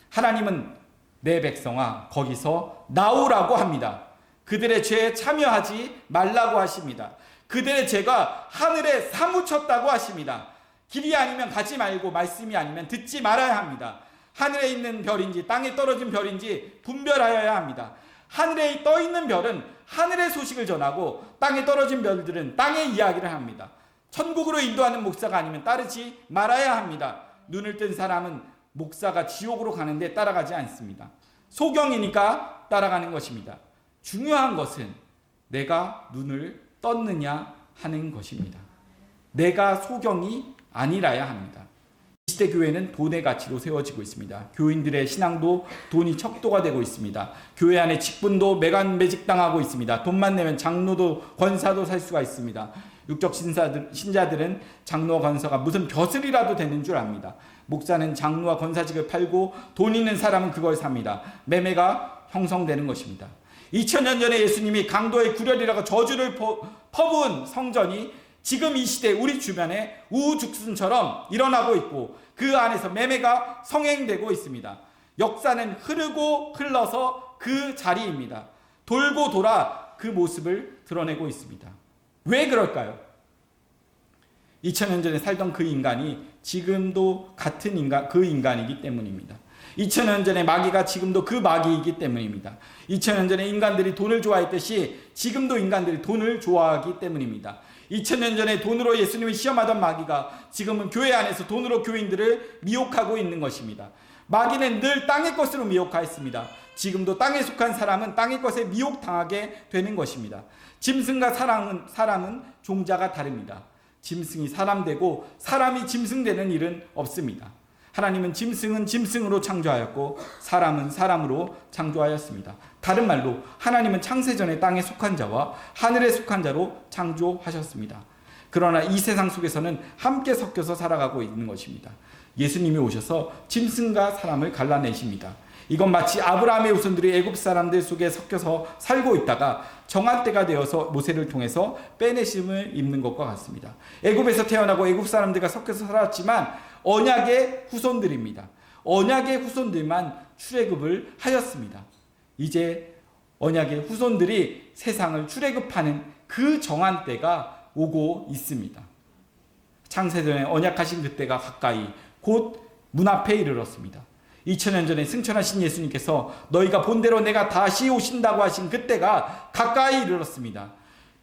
하나님은 내 백성아 거기서 나오라고 합니다. 그들의 죄에 참여하지 말라고 하십니다. 그들의 죄가 하늘에 사무쳤다고 하십니다. 길이 아니면 가지 말고 말씀이 아니면 듣지 말아야 합니다. 하늘에 있는 별인지 땅에 떨어진 별인지 분별하여야 합니다. 하늘에 떠 있는 별은 하늘의 소식을 전하고 땅에 떨어진 별들은 땅의 이야기를 합니다. 천국으로 인도하는 목사가 아니면 따르지 말아야 합니다. 눈을 뜬 사람은 목사가 지옥으로 가는데 따라가지 않습니다. 소경이니까 따라가는 것입니다. 중요한 것은 내가 눈을 떴느냐 하는 것입니다. 내가 소경이 아니라야 합니다. 이 시대 교회는 돈의 가치로 세워지고 있습니다. 교인들의 신앙도 돈이 척도가 되고 있습니다. 교회 안에 직분도 매직당하고 있습니다. 돈만 내면 장로도 권사도 살 수가 있습니다. 육적 신자들은 장로와 권사가 무슨 벼슬이라도 되는 줄 압니다. 목사는 장로와 권사직을 팔고 돈 있는 사람은 그걸 삽니다. 매매가 형성되는 것입니다. 2000년 전에 예수님이 강도의 구렬이라고 저주를 퍼부은 성전이 지금 이 시대 우리 주변에 우후죽순처럼 일어나고 있고 그 안에서 매매가 성행되고 있습니다. 역사는 흐르고 흘러서 그 자리입니다. 돌고 돌아 그 모습을 드러내고 있습니다. 왜 그럴까요? 2000년 전에 살던 그 인간이 지금도 같은 그 인간이기 때문입니다. 2000년 전에 마귀가 지금도 그 마귀이기 때문입니다. 2000년 전에 인간들이 돈을 좋아했듯이 지금도 인간들이 돈을 좋아하기 때문입니다. 2000년 전에 돈으로 예수님을 시험하던 마귀가 지금은 교회 안에서 돈으로 교인들을 미혹하고 있는 것입니다. 마귀는 늘 땅의 것으로 미혹하였습니다. 지금도 땅에 속한 사람은 땅의 것에 미혹당하게 되는 것입니다. 짐승과 사람은 종자가 다릅니다. 짐승이 사람 되고 사람이 짐승 되는 일은 없습니다. 하나님은 짐승은 짐승으로 창조하였고 사람은 사람으로 창조하였습니다. 다른 말로 하나님은 창세전에 땅에 속한 자와 하늘에 속한 자로 창조하셨습니다. 그러나 이 세상 속에서는 함께 섞여서 살아가고 있는 것입니다. 예수님이 오셔서 짐승과 사람을 갈라내십니다. 이건 마치 아브라함의 후손들이 애굽 사람들 속에 섞여서 살고 있다가 정한 때가 되어서 모세를 통해서 빼내심을 입는 것과 같습니다. 애굽에서 태어나고 애굽 사람들과 섞여서 살았지만 언약의 후손들입니다. 언약의 후손들만 출애굽을 하였습니다. 이제 언약의 후손들이 세상을 출애굽하는 그 정한 때가 오고 있습니다. 창세전에 언약하신 그때가 가까이 곧 문 앞에 이르렀습니다. 2000년 전에 승천하신 예수님께서 너희가 본대로 내가 다시 오신다고 하신 그때가 가까이 이르렀습니다.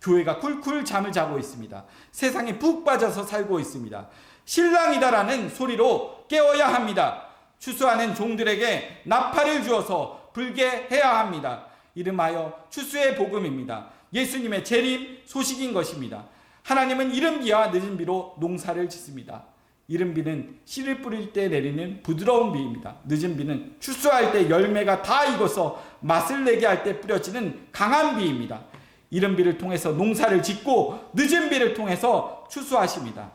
교회가 쿨쿨 잠을 자고 있습니다. 세상에 푹 빠져서 살고 있습니다. 신랑이다라는 소리로 깨어야 합니다. 추수하는 종들에게 나팔을 주어서 불게 해야 합니다. 이름하여 추수의 복음입니다. 예수님의 재림 소식인 것입니다. 하나님은 이른 비와 늦은 비로 농사를 짓습니다. 이른 비는 씨를 뿌릴 때 내리는 부드러운 비입니다. 늦은 비는 추수할 때 열매가 다 익어서 맛을 내게 할 때 뿌려지는 강한 비입니다. 이른 비를 통해서 농사를 짓고 늦은 비를 통해서 추수하십니다.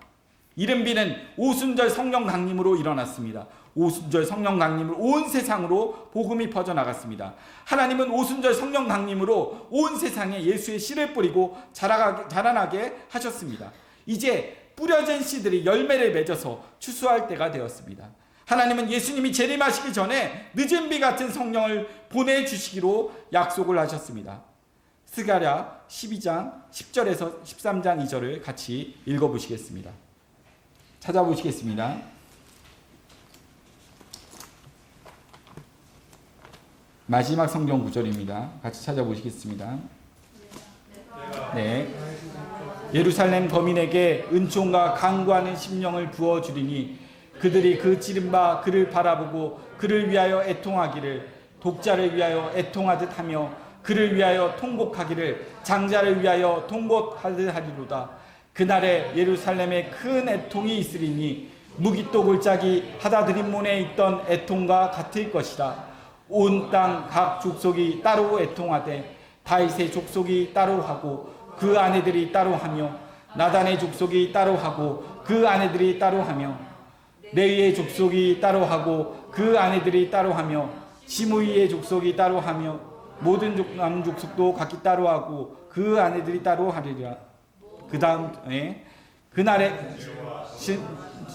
이른 비는 오순절 성령 강림으로 일어났습니다. 오순절 성령 강림으로 온 세상으로 복음이 퍼져나갔습니다. 하나님은 오순절 성령 강림으로 온 세상에 예수의 씨를 뿌리고 자라나게 하셨습니다. 이제 뿌려진 씨들이 열매를 맺어서 추수할 때가 되었습니다. 하나님은 예수님이 재림하시기 전에 늦은 비 같은 성령을 보내주시기로 약속을 하셨습니다. 스가랴 12장 10절에서 13장 2절을 같이 읽어보시겠습니다. 찾아보시겠습니다. 마지막 성경 구절입니다. 같이 찾아보시겠습니다. 네. 예루살렘 거민에게 은총과 강구하는 심령을 부어주리니 그들이 그 찌른 바 그를 바라보고 그를 위하여 애통하기를 독자를 위하여 애통하듯 하며 그를 위하여 통곡하기를 장자를 위하여 통곡하듯 하리로다. 그날에 예루살렘에 큰 애통이 있으리니 무기또 골짜기 하다드림몬에 있던 애통과 같을 것이라. 온 땅 각 족속이 따로 애통하되 다윗의 족속이 따로 하고 그 아내들이 따로 하며 나단의 족속이 따로 하고 그 아내들이 따로 하며 레위의 족속이 따로 하고 그 아내들이 따로 하며 시므이의 족속이 따로 하며 모든 남은 족속도 각기 따로 하고 그 아내들이 따로 하리라. 그 다음에 그날에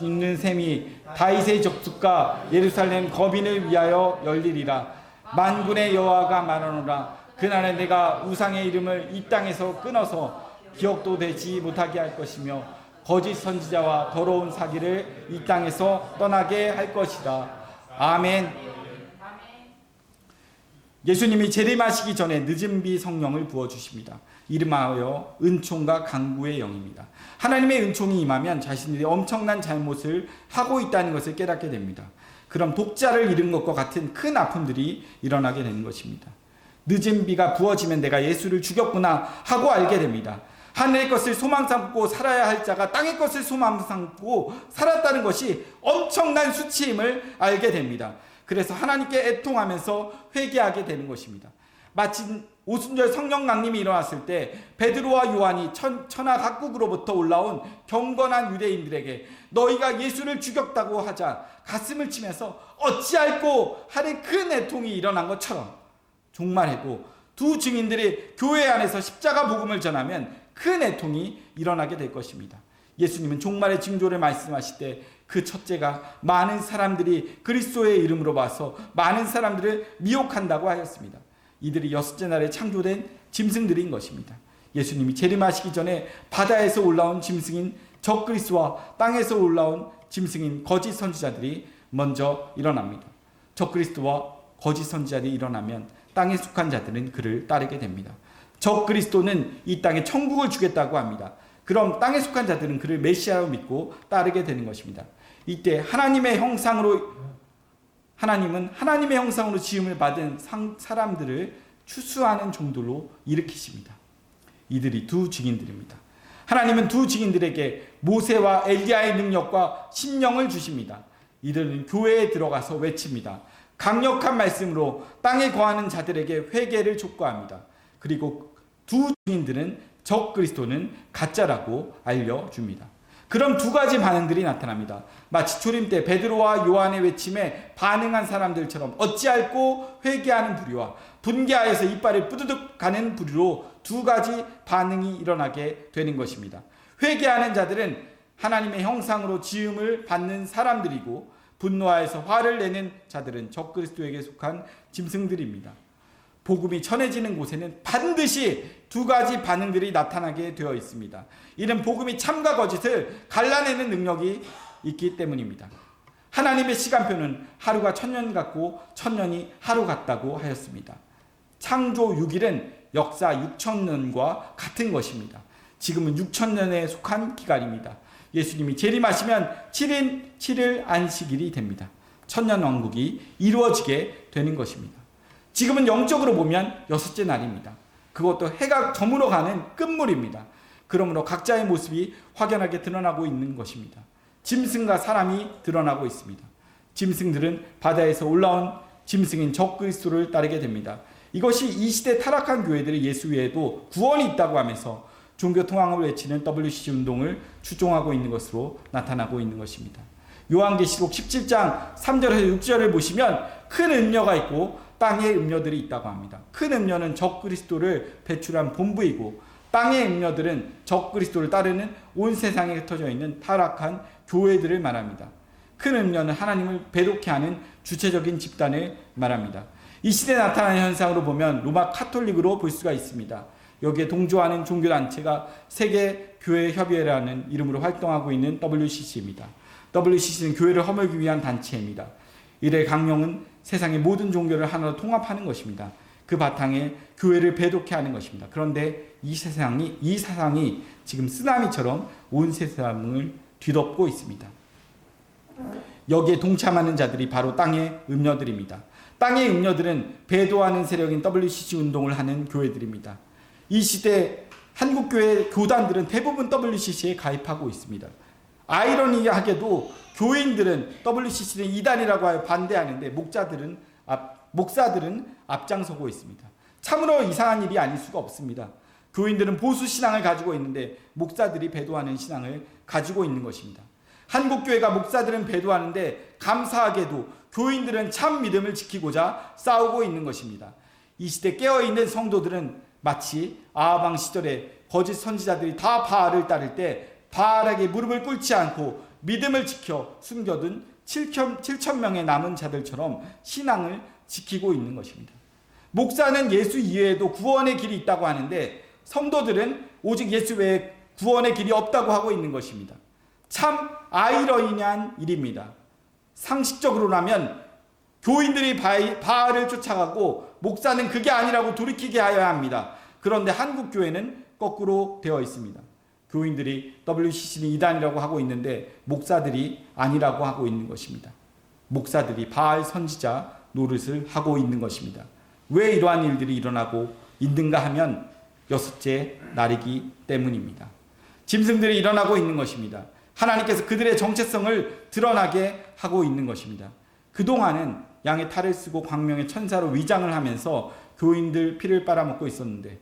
있는 셈이 다윗의 족속과 예루살렘 거민을 위하여 열리리라. 만군의 여호와가 말하노라. 그날에 내가 우상의 이름을 이 땅에서 끊어서 기억도 되지 못하게 할 것이며 거짓 선지자와 더러운 사기를 이 땅에서 떠나게 할 것이다. 아멘. 예수님이 재림하시기 전에 늦은 비 성령을 부어주십니다. 이름하여 은총과 강구의 영입니다. 하나님의 은총이 임하면 자신들이 엄청난 잘못을 하고 있다는 것을 깨닫게 됩니다. 그럼 독자를 잃은 것과 같은 큰 아픔들이 일어나게 되는 것입니다. 늦은 비가 부어지면 내가 예수를 죽였구나 하고 알게 됩니다. 하늘의 것을 소망 삼고 살아야 할 자가 땅의 것을 소망 삼고 살았다는 것이 엄청난 수치임을 알게 됩니다. 그래서 하나님께 애통하면서 회개하게 되는 것입니다. 마침 오순절 성령 강림이 일어났을 때 베드로와 요한이 천하 각국으로부터 올라온 경건한 유대인들에게 너희가 예수를 죽였다고 하자 가슴을 치면서 어찌할꼬 하는 큰 애통이 일어난 것처럼 종말해도 두 증인들이 교회 안에서 십자가 복음을 전하면 큰 애통이 일어나게 될 것입니다. 예수님은 종말의 징조를 말씀하실 때 그 첫째가 많은 사람들이 그리스도의 이름으로 와서 많은 사람들을 미혹한다고 하였습니다. 이들이 여섯째 날에 창조된 짐승들인 것입니다. 예수님이 재림하시기 전에 바다에서 올라온 짐승인 적그리스도와 땅에서 올라온 짐승인 거짓 선지자들이 먼저 일어납니다. 적그리스도와 거짓 선지자들이 일어나면 땅에 속한 자들은 그를 따르게 됩니다. 적그리스도는 이 땅에 천국을 주겠다고 합니다. 그럼 땅에 속한 자들은 그를 메시아로 믿고 따르게 되는 것입니다. 이때 하나님은 하나님의 형상으로 지음을 받은 사람들을 추수하는 종들로 일으키십니다. 이들이 두 증인들입니다. 하나님은 두 증인들에게 모세와 엘리야의 능력과 심령을 주십니다. 이들은 교회에 들어가서 외칩니다. 강력한 말씀으로 땅에 거하는 자들에게 회개를 촉구합니다. 그리고 두 증인들은 적 그리스도는 가짜라고 알려줍니다. 그럼 두 가지 반응들이 나타납니다. 마치 초림 때 베드로와 요한의 외침에 반응한 사람들처럼 어찌할꼬 회개하는 부류와 분개하여서 이빨을 뿌드득 가는 부류로 두 가지 반응이 일어나게 되는 것입니다. 회개하는 자들은 하나님의 형상으로 지음을 받는 사람들이고, 분노하여서 화를 내는 자들은 적그리스도에게 속한 짐승들입니다. 복음이 전해지는 곳에는 반드시 두 가지 반응들이 나타나게 되어 있습니다. 이는 복음이 참과 거짓을 갈라내는 능력이 있기 때문입니다. 하나님의 시간표는 하루가 1000년 같고 1000년이 하루 같다고 하였습니다. 창조 6일은 역사 6000년과 같은 것입니다. 지금은 6000년에 속한 기간입니다. 예수님이 재림하시면 7인 7일 안식일이 됩니다. 천년왕국이 이루어지게 되는 것입니다. 지금은 영적으로 보면 6째 날입니다. 그것도 해가 저물어 가는 끝물입니다. 그러므로 각자의 모습이 확연하게 드러나고 있는 것입니다. 짐승과 사람이 드러나고 있습니다. 짐승들은 바다에서 올라온 짐승인 적그리스도를 따르게 됩니다. 이것이 이 시대 타락한 교회들이 예수 외에도 구원이 있다고 하면서 종교 통합을 외치는 WCC 운동을 추종하고 있는 것으로 나타나고 있는 것입니다. 요한계시록 17장 3절에서 6절을 보시면 큰 음녀가 있고 땅에 음녀들이 있다고 합니다. 큰 음녀는 적그리스도를 배출한 본부이고, 땅의 음녀들은 적그리스도를 따르는 온 세상에 흩어져 있는 타락한 교회들을 말합니다. 큰 음녀는 하나님을 배독해 하는 주체적인 집단을 말합니다. 이 시대에 나타나는 현상으로 보면 로마 카톨릭으로 볼 수가 있습니다. 여기에 동조하는 종교단체가 세계교회협의회라는 이름으로 활동하고 있는 WCC입니다. WCC는 교회를 허물기 위한 단체입니다. 이들의 강령은 세상의 모든 종교를 하나로 통합하는 것입니다. 그 바탕에 교회를 배독해 하는 것입니다. 그런데 이 사상이 지금 쓰나미처럼 온 세상을 뒤덮고 있습니다. 여기에 동참하는 자들이 바로 땅의 음녀들입니다. 땅의 음녀들은 배도하는 세력인 WCC 운동을 하는 교회들입니다. 이 시대 한국교회 교단들은 대부분 WCC에 가입하고 있습니다. 아이러니하게도 교인들은 WCC는 이단이라고 하여 반대하는데 목사들은 앞장서고 있습니다. 참으로 이상한 일이 아닐 수가 없습니다. 교인들은 보수 신앙을 가지고 있는데 목사들이 배도하는 신앙을 가지고 있는 것입니다. 한국교회가 목사들은 배도하는데 감사하게도 교인들은 참 믿음을 지키고자 싸우고 있는 것입니다. 이 시대 깨어있는 성도들은 마치 아하방 시절에 거짓 선지자들이 다 바알을 따를 때 바알에게 무릎을 꿇지 않고 믿음을 지켜 숨겨둔 7,000명의 남은 자들처럼 신앙을 지키고 있는 것입니다. 목사는 예수 이외에도 구원의 길이 있다고 하는데 성도들은 오직 예수 외에 구원의 길이 없다고 하고 있는 것입니다. 참 아이러니한 일입니다. 상식적으로라면 교인들이 바알을 쫓아가고 목사는 그게 아니라고 돌이키게 하여야 합니다. 그런데 한국교회는 거꾸로 되어 있습니다. 교인들이 WCC는 이단이라고 하고 있는데 목사들이 아니라고 하고 있는 것입니다. 목사들이 바알 선지자 노릇을 하고 있는 것입니다. 왜 이러한 일들이 일어나고 있는가 하면 6째 날이기 때문입니다. 짐승들이 일어나고 있는 것입니다. 하나님께서 그들의 정체성을 드러나게 하고 있는 것입니다. 그동안은 양의 탈을 쓰고 광명의 천사로 위장을 하면서 교인들 피를 빨아먹고 있었는데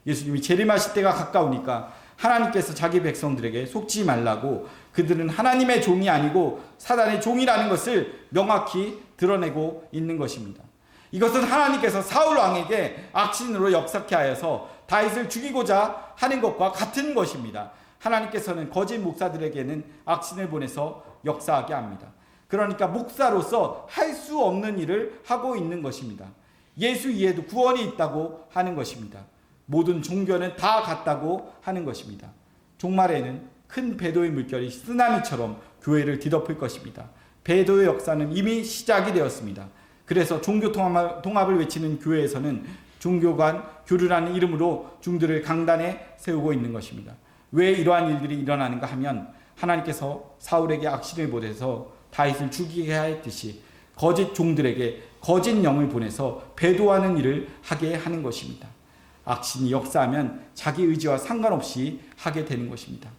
예수님이 재림하실 때가 가까우니까 하나님께서 자기 백성들에게 속지 말라고 그들은 하나님의 종이 아니고 사단의 종이라는 것을 명확히 드러내고 있는 것입니다. 이것은 하나님께서 사울 왕에게 악신으로 역사케 하여서 다윗을 죽이고자 하는 것과 같은 것입니다. 하나님께서는 거짓 목사들에게는 악신을 보내서 역사하게 합니다. 그러니까 목사로서 할 수 없는 일을 하고 있는 것입니다. 예수 이에도 구원이 있다고 하는 것입니다. 모든 종교는 다 같다고 하는 것입니다. 종말에는 큰 배도의 물결이 쓰나미처럼 교회를 뒤덮을 것입니다. 배도의 역사는 이미 시작이 되었습니다. 그래서 종교 통합을 외치는 교회에서는 종교 간 교류라는 이름으로 종들을 강단에 세우고 있는 것입니다. 왜 이러한 일들이 일어나는가 하면 하나님께서 사울에게 악신을 보내서 다윗을 죽이게 하였듯이 거짓 종들에게 거짓 영을 보내서 배도하는 일을 하게 하는 것입니다. 악신이 역사하면 자기 의지와 상관없이 하게 되는 것입니다.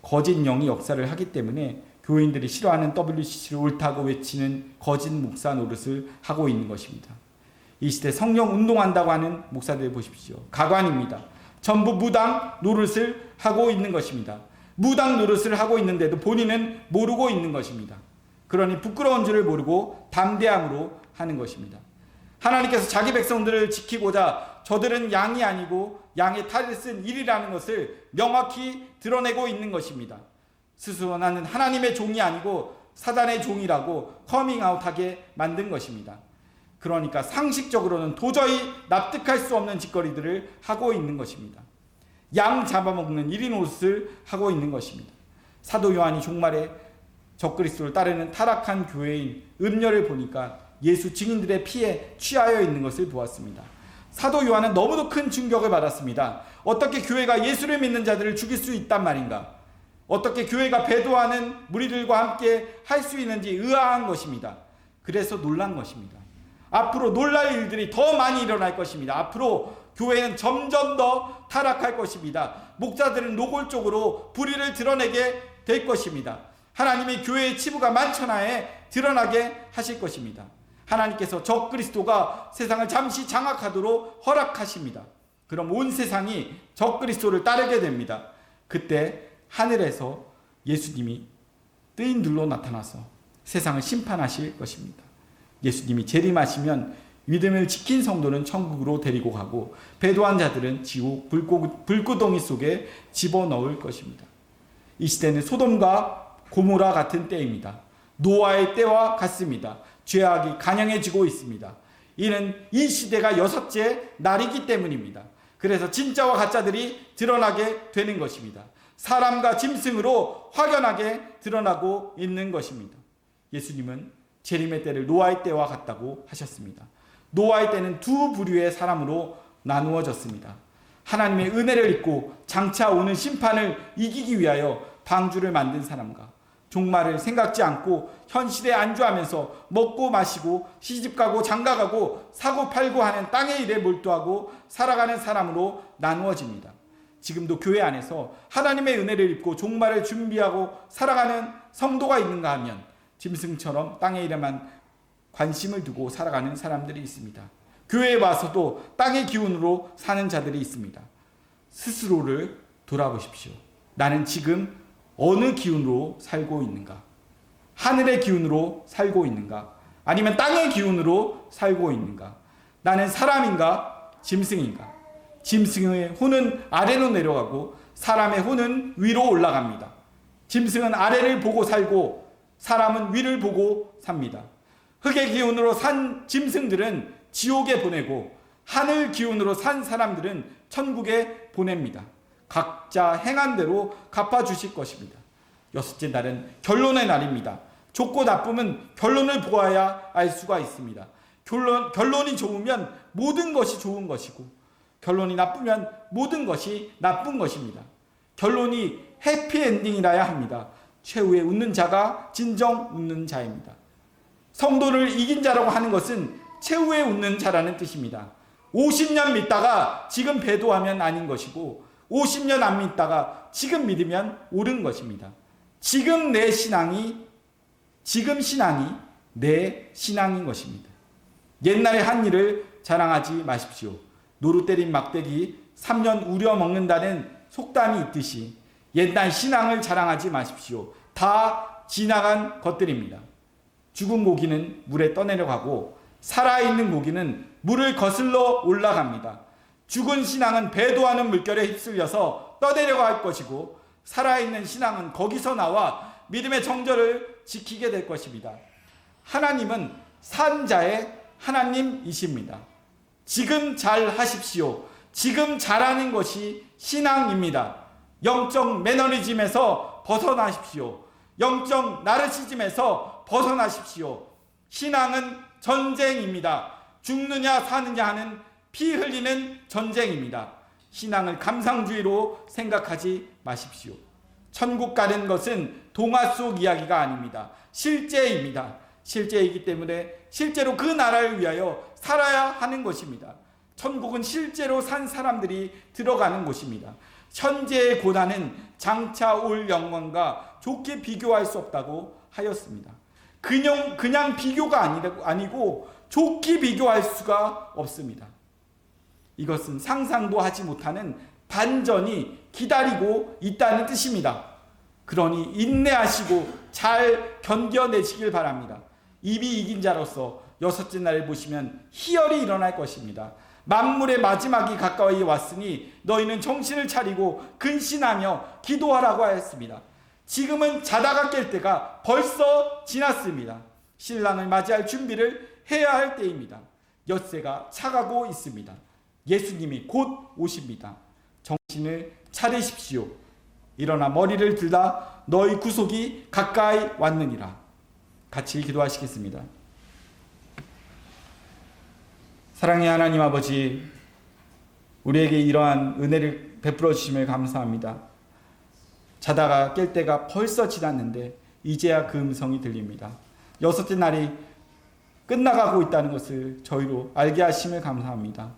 거짓 영이 역사를 하기 때문에 교인들이 싫어하는 WCC를 옳다고 외치는 거짓 목사 노릇을 하고 있는 것입니다. 이 시대 성령 운동한다고 하는 목사들 보십시오. 가관입니다. 전부 무당 노릇을 하고 있는 것입니다. 무당 노릇을 하고 있는데도 본인은 모르고 있는 것입니다. 그러니 부끄러운 줄을 모르고 담대함으로 하는 것입니다. 하나님께서 자기 백성들을 지키고자 저들은 양이 아니고 양의 탈을 쓴 일이라는 것을 명확히 드러내고 있는 것입니다. 스스로 나는 하나님의 종이 아니고 사단의 종이라고 커밍아웃하게 만든 것입니다. 그러니까 상식적으로는 도저히 납득할 수 없는 짓거리들을 하고 있는 것입니다. 양 잡아먹는 1인 노릇을 하고 있는 것입니다. 사도 요한이 종말에 적그리스도를 따르는 타락한 교회인 음녀를 보니까 예수 증인들의 피에 취하여 있는 것을 보았습니다. 사도 요한은 너무도 큰 충격을 받았습니다. 어떻게 교회가 예수를 믿는 자들을 죽일 수 있단 말인가? 어떻게 교회가 배도하는 무리들과 함께 할 수 있는지 의아한 것입니다. 그래서 놀란 것입니다. 앞으로 놀랄 일들이 더 많이 일어날 것입니다. 앞으로 교회는 점점 더 타락할 것입니다. 목사들은 노골적으로 불의를 드러내게 될 것입니다. 하나님이 교회의 치부가 만천하에 드러나게 하실 것입니다. 하나님께서 적그리스도가 세상을 잠시 장악하도록 허락하십니다. 그럼 온 세상이 적그리스도를 따르게 됩니다. 그때 하늘에서 예수님이 뜨인 들로 나타나서 세상을 심판하실 것입니다. 예수님이 재림하시면 믿음을 지킨 성도는 천국으로 데리고 가고 배도한 자들은 지옥 불구덩이 속에 집어넣을 것입니다. 이 시대는 소돔과 고모라 같은 때입니다. 노아의 때와 같습니다. 죄악이 간영해지고 있습니다. 이는 이 시대가 6째 날이기 때문입니다. 그래서 진짜와 가짜들이 드러나게 되는 것입니다. 사람과 짐승으로 확연하게 드러나고 있는 것입니다. 예수님은 재림의 때를 노아의 때와 같다고 하셨습니다. 노아의 때는 두 부류의 사람으로 나누어졌습니다. 하나님의 은혜를 잊고 장차 오는 심판을 이기기 위하여 방주를 만든 사람과 종말을 생각지 않고 현실에 안주하면서 먹고 마시고 시집가고 장가가고 사고 팔고 하는 땅의 일에 몰두하고 살아가는 사람으로 나누어집니다. 지금도 교회 안에서 하나님의 은혜를 입고 종말을 준비하고 살아가는 성도가 있는가 하면 짐승처럼 땅의 일에만 관심을 두고 살아가는 사람들이 있습니다. 교회에 와서도 땅의 기운으로 사는 자들이 있습니다. 스스로를 돌아보십시오. 나는 지금 어느 기운으로 살고 있는가? 하늘의 기운으로 살고 있는가? 아니면 땅의 기운으로 살고 있는가? 나는 사람인가? 짐승인가? 짐승의 혼은 아래로 내려가고 사람의 혼은 위로 올라갑니다. 짐승은 아래를 보고 살고 사람은 위를 보고 삽니다. 흙의 기운으로 산 짐승들은 지옥에 보내고 하늘 기운으로 산 사람들은 천국에 보냅니다. 각자 행한 대로 갚아주실 것입니다. 6째 날은 결론의 날입니다. 좋고 나쁨은 결론을 보아야 알 수가 있습니다. 결론이 좋으면 모든 것이 좋은 것이고 결론이 나쁘면 모든 것이 나쁜 것입니다. 결론이 해피엔딩이라야 합니다. 최후에 웃는 자가 진정 웃는 자입니다. 성도를 이긴 자라고 하는 것은 최후에 웃는 자라는 뜻입니다. 50년 믿다가 지금 배도하면 아닌 것이고 50년 안 믿다가 지금 믿으면 옳은 것입니다. 지금 신앙이 내 신앙인 것입니다. 옛날에 한 일을 자랑하지 마십시오. 노루 때린 막대기 3년 우려 먹는다는 속담이 있듯이 옛날 신앙을 자랑하지 마십시오. 다 지나간 것들입니다. 죽은 고기는 물에 떠내려가고 살아있는 고기는 물을 거슬러 올라갑니다. 죽은 신앙은 배도하는 물결에 휩쓸려서 떠내려갈 것이고 살아있는 신앙은 거기서 나와 믿음의 정절을 지키게 될 것입니다. 하나님은 산자의 하나님이십니다. 지금 잘 하십시오. 지금 잘하는 것이 신앙입니다. 영적 매너리즘에서 벗어나십시오. 영적 나르시즘에서 벗어나십시오. 신앙은 전쟁입니다. 죽느냐 사느냐 하는 피 흘리는 전쟁입니다. 신앙을 감상주의로 생각하지 마십시오. 천국 가는 것은 동화 속 이야기가 아닙니다. 실제입니다. 실제이기 때문에 실제로 그 나라를 위하여 살아야 하는 것입니다. 천국은 실제로 산 사람들이 들어가는 곳입니다. 현재의 고난은 장차 올 영광과 좋게 비교할 수 없다고 하였습니다. 그냥 비교가 아니고 좋게 비교할 수가 없습니다. 이것은 상상도 하지 못하는 반전이 기다리고 있다는 뜻입니다. 그러니 인내하시고 잘 견뎌내시길 바랍니다. 이미 이긴 자로서 여섯째 날을 보시면 희열이 일어날 것입니다. 만물의 마지막이 가까이 왔으니 너희는 정신을 차리고 근신하며 기도하라고 하였습니다. 지금은 자다가 깰 때가 벌써 지났습니다. 신랑을 맞이할 준비를 해야 할 때입니다. 엿새가 차가고 있습니다. 예수님이 곧 오십니다. 정신을 차리십시오. 일어나 머리를 들다 너희 구속이 가까이 왔느니라. 같이 기도하시겠습니다. 사랑의 하나님 아버지, 우리에게 이러한 은혜를 베풀어 주심을 감사합니다. 자다가 깰 때가 벌써 지났는데 이제야 그 음성이 들립니다. 여섯째 날이 끝나가고 있다는 것을 저희로 알게 하심을 감사합니다.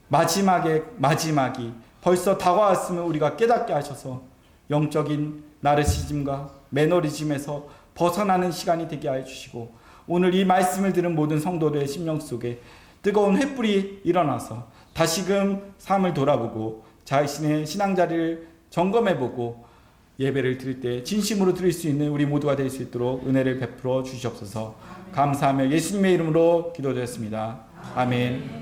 마지막이 벌써 다가왔음을 우리가 깨닫게 하셔서 영적인 나르시즘과 매너리즘에서 벗어나는 시간이 되게 하여 주시고, 오늘 이 말씀을 들은 모든 성도들의 심령 속에 뜨거운 횃불이 일어나서 다시금 삶을 돌아보고 자신의 신앙자리를 점검해보고 예배를 드릴 때 진심으로 드릴 수 있는 우리 모두가 될 수 있도록 은혜를 베풀어 주시옵소서. 감사하며 예수님의 이름으로 기도드렸습니다. 아멘.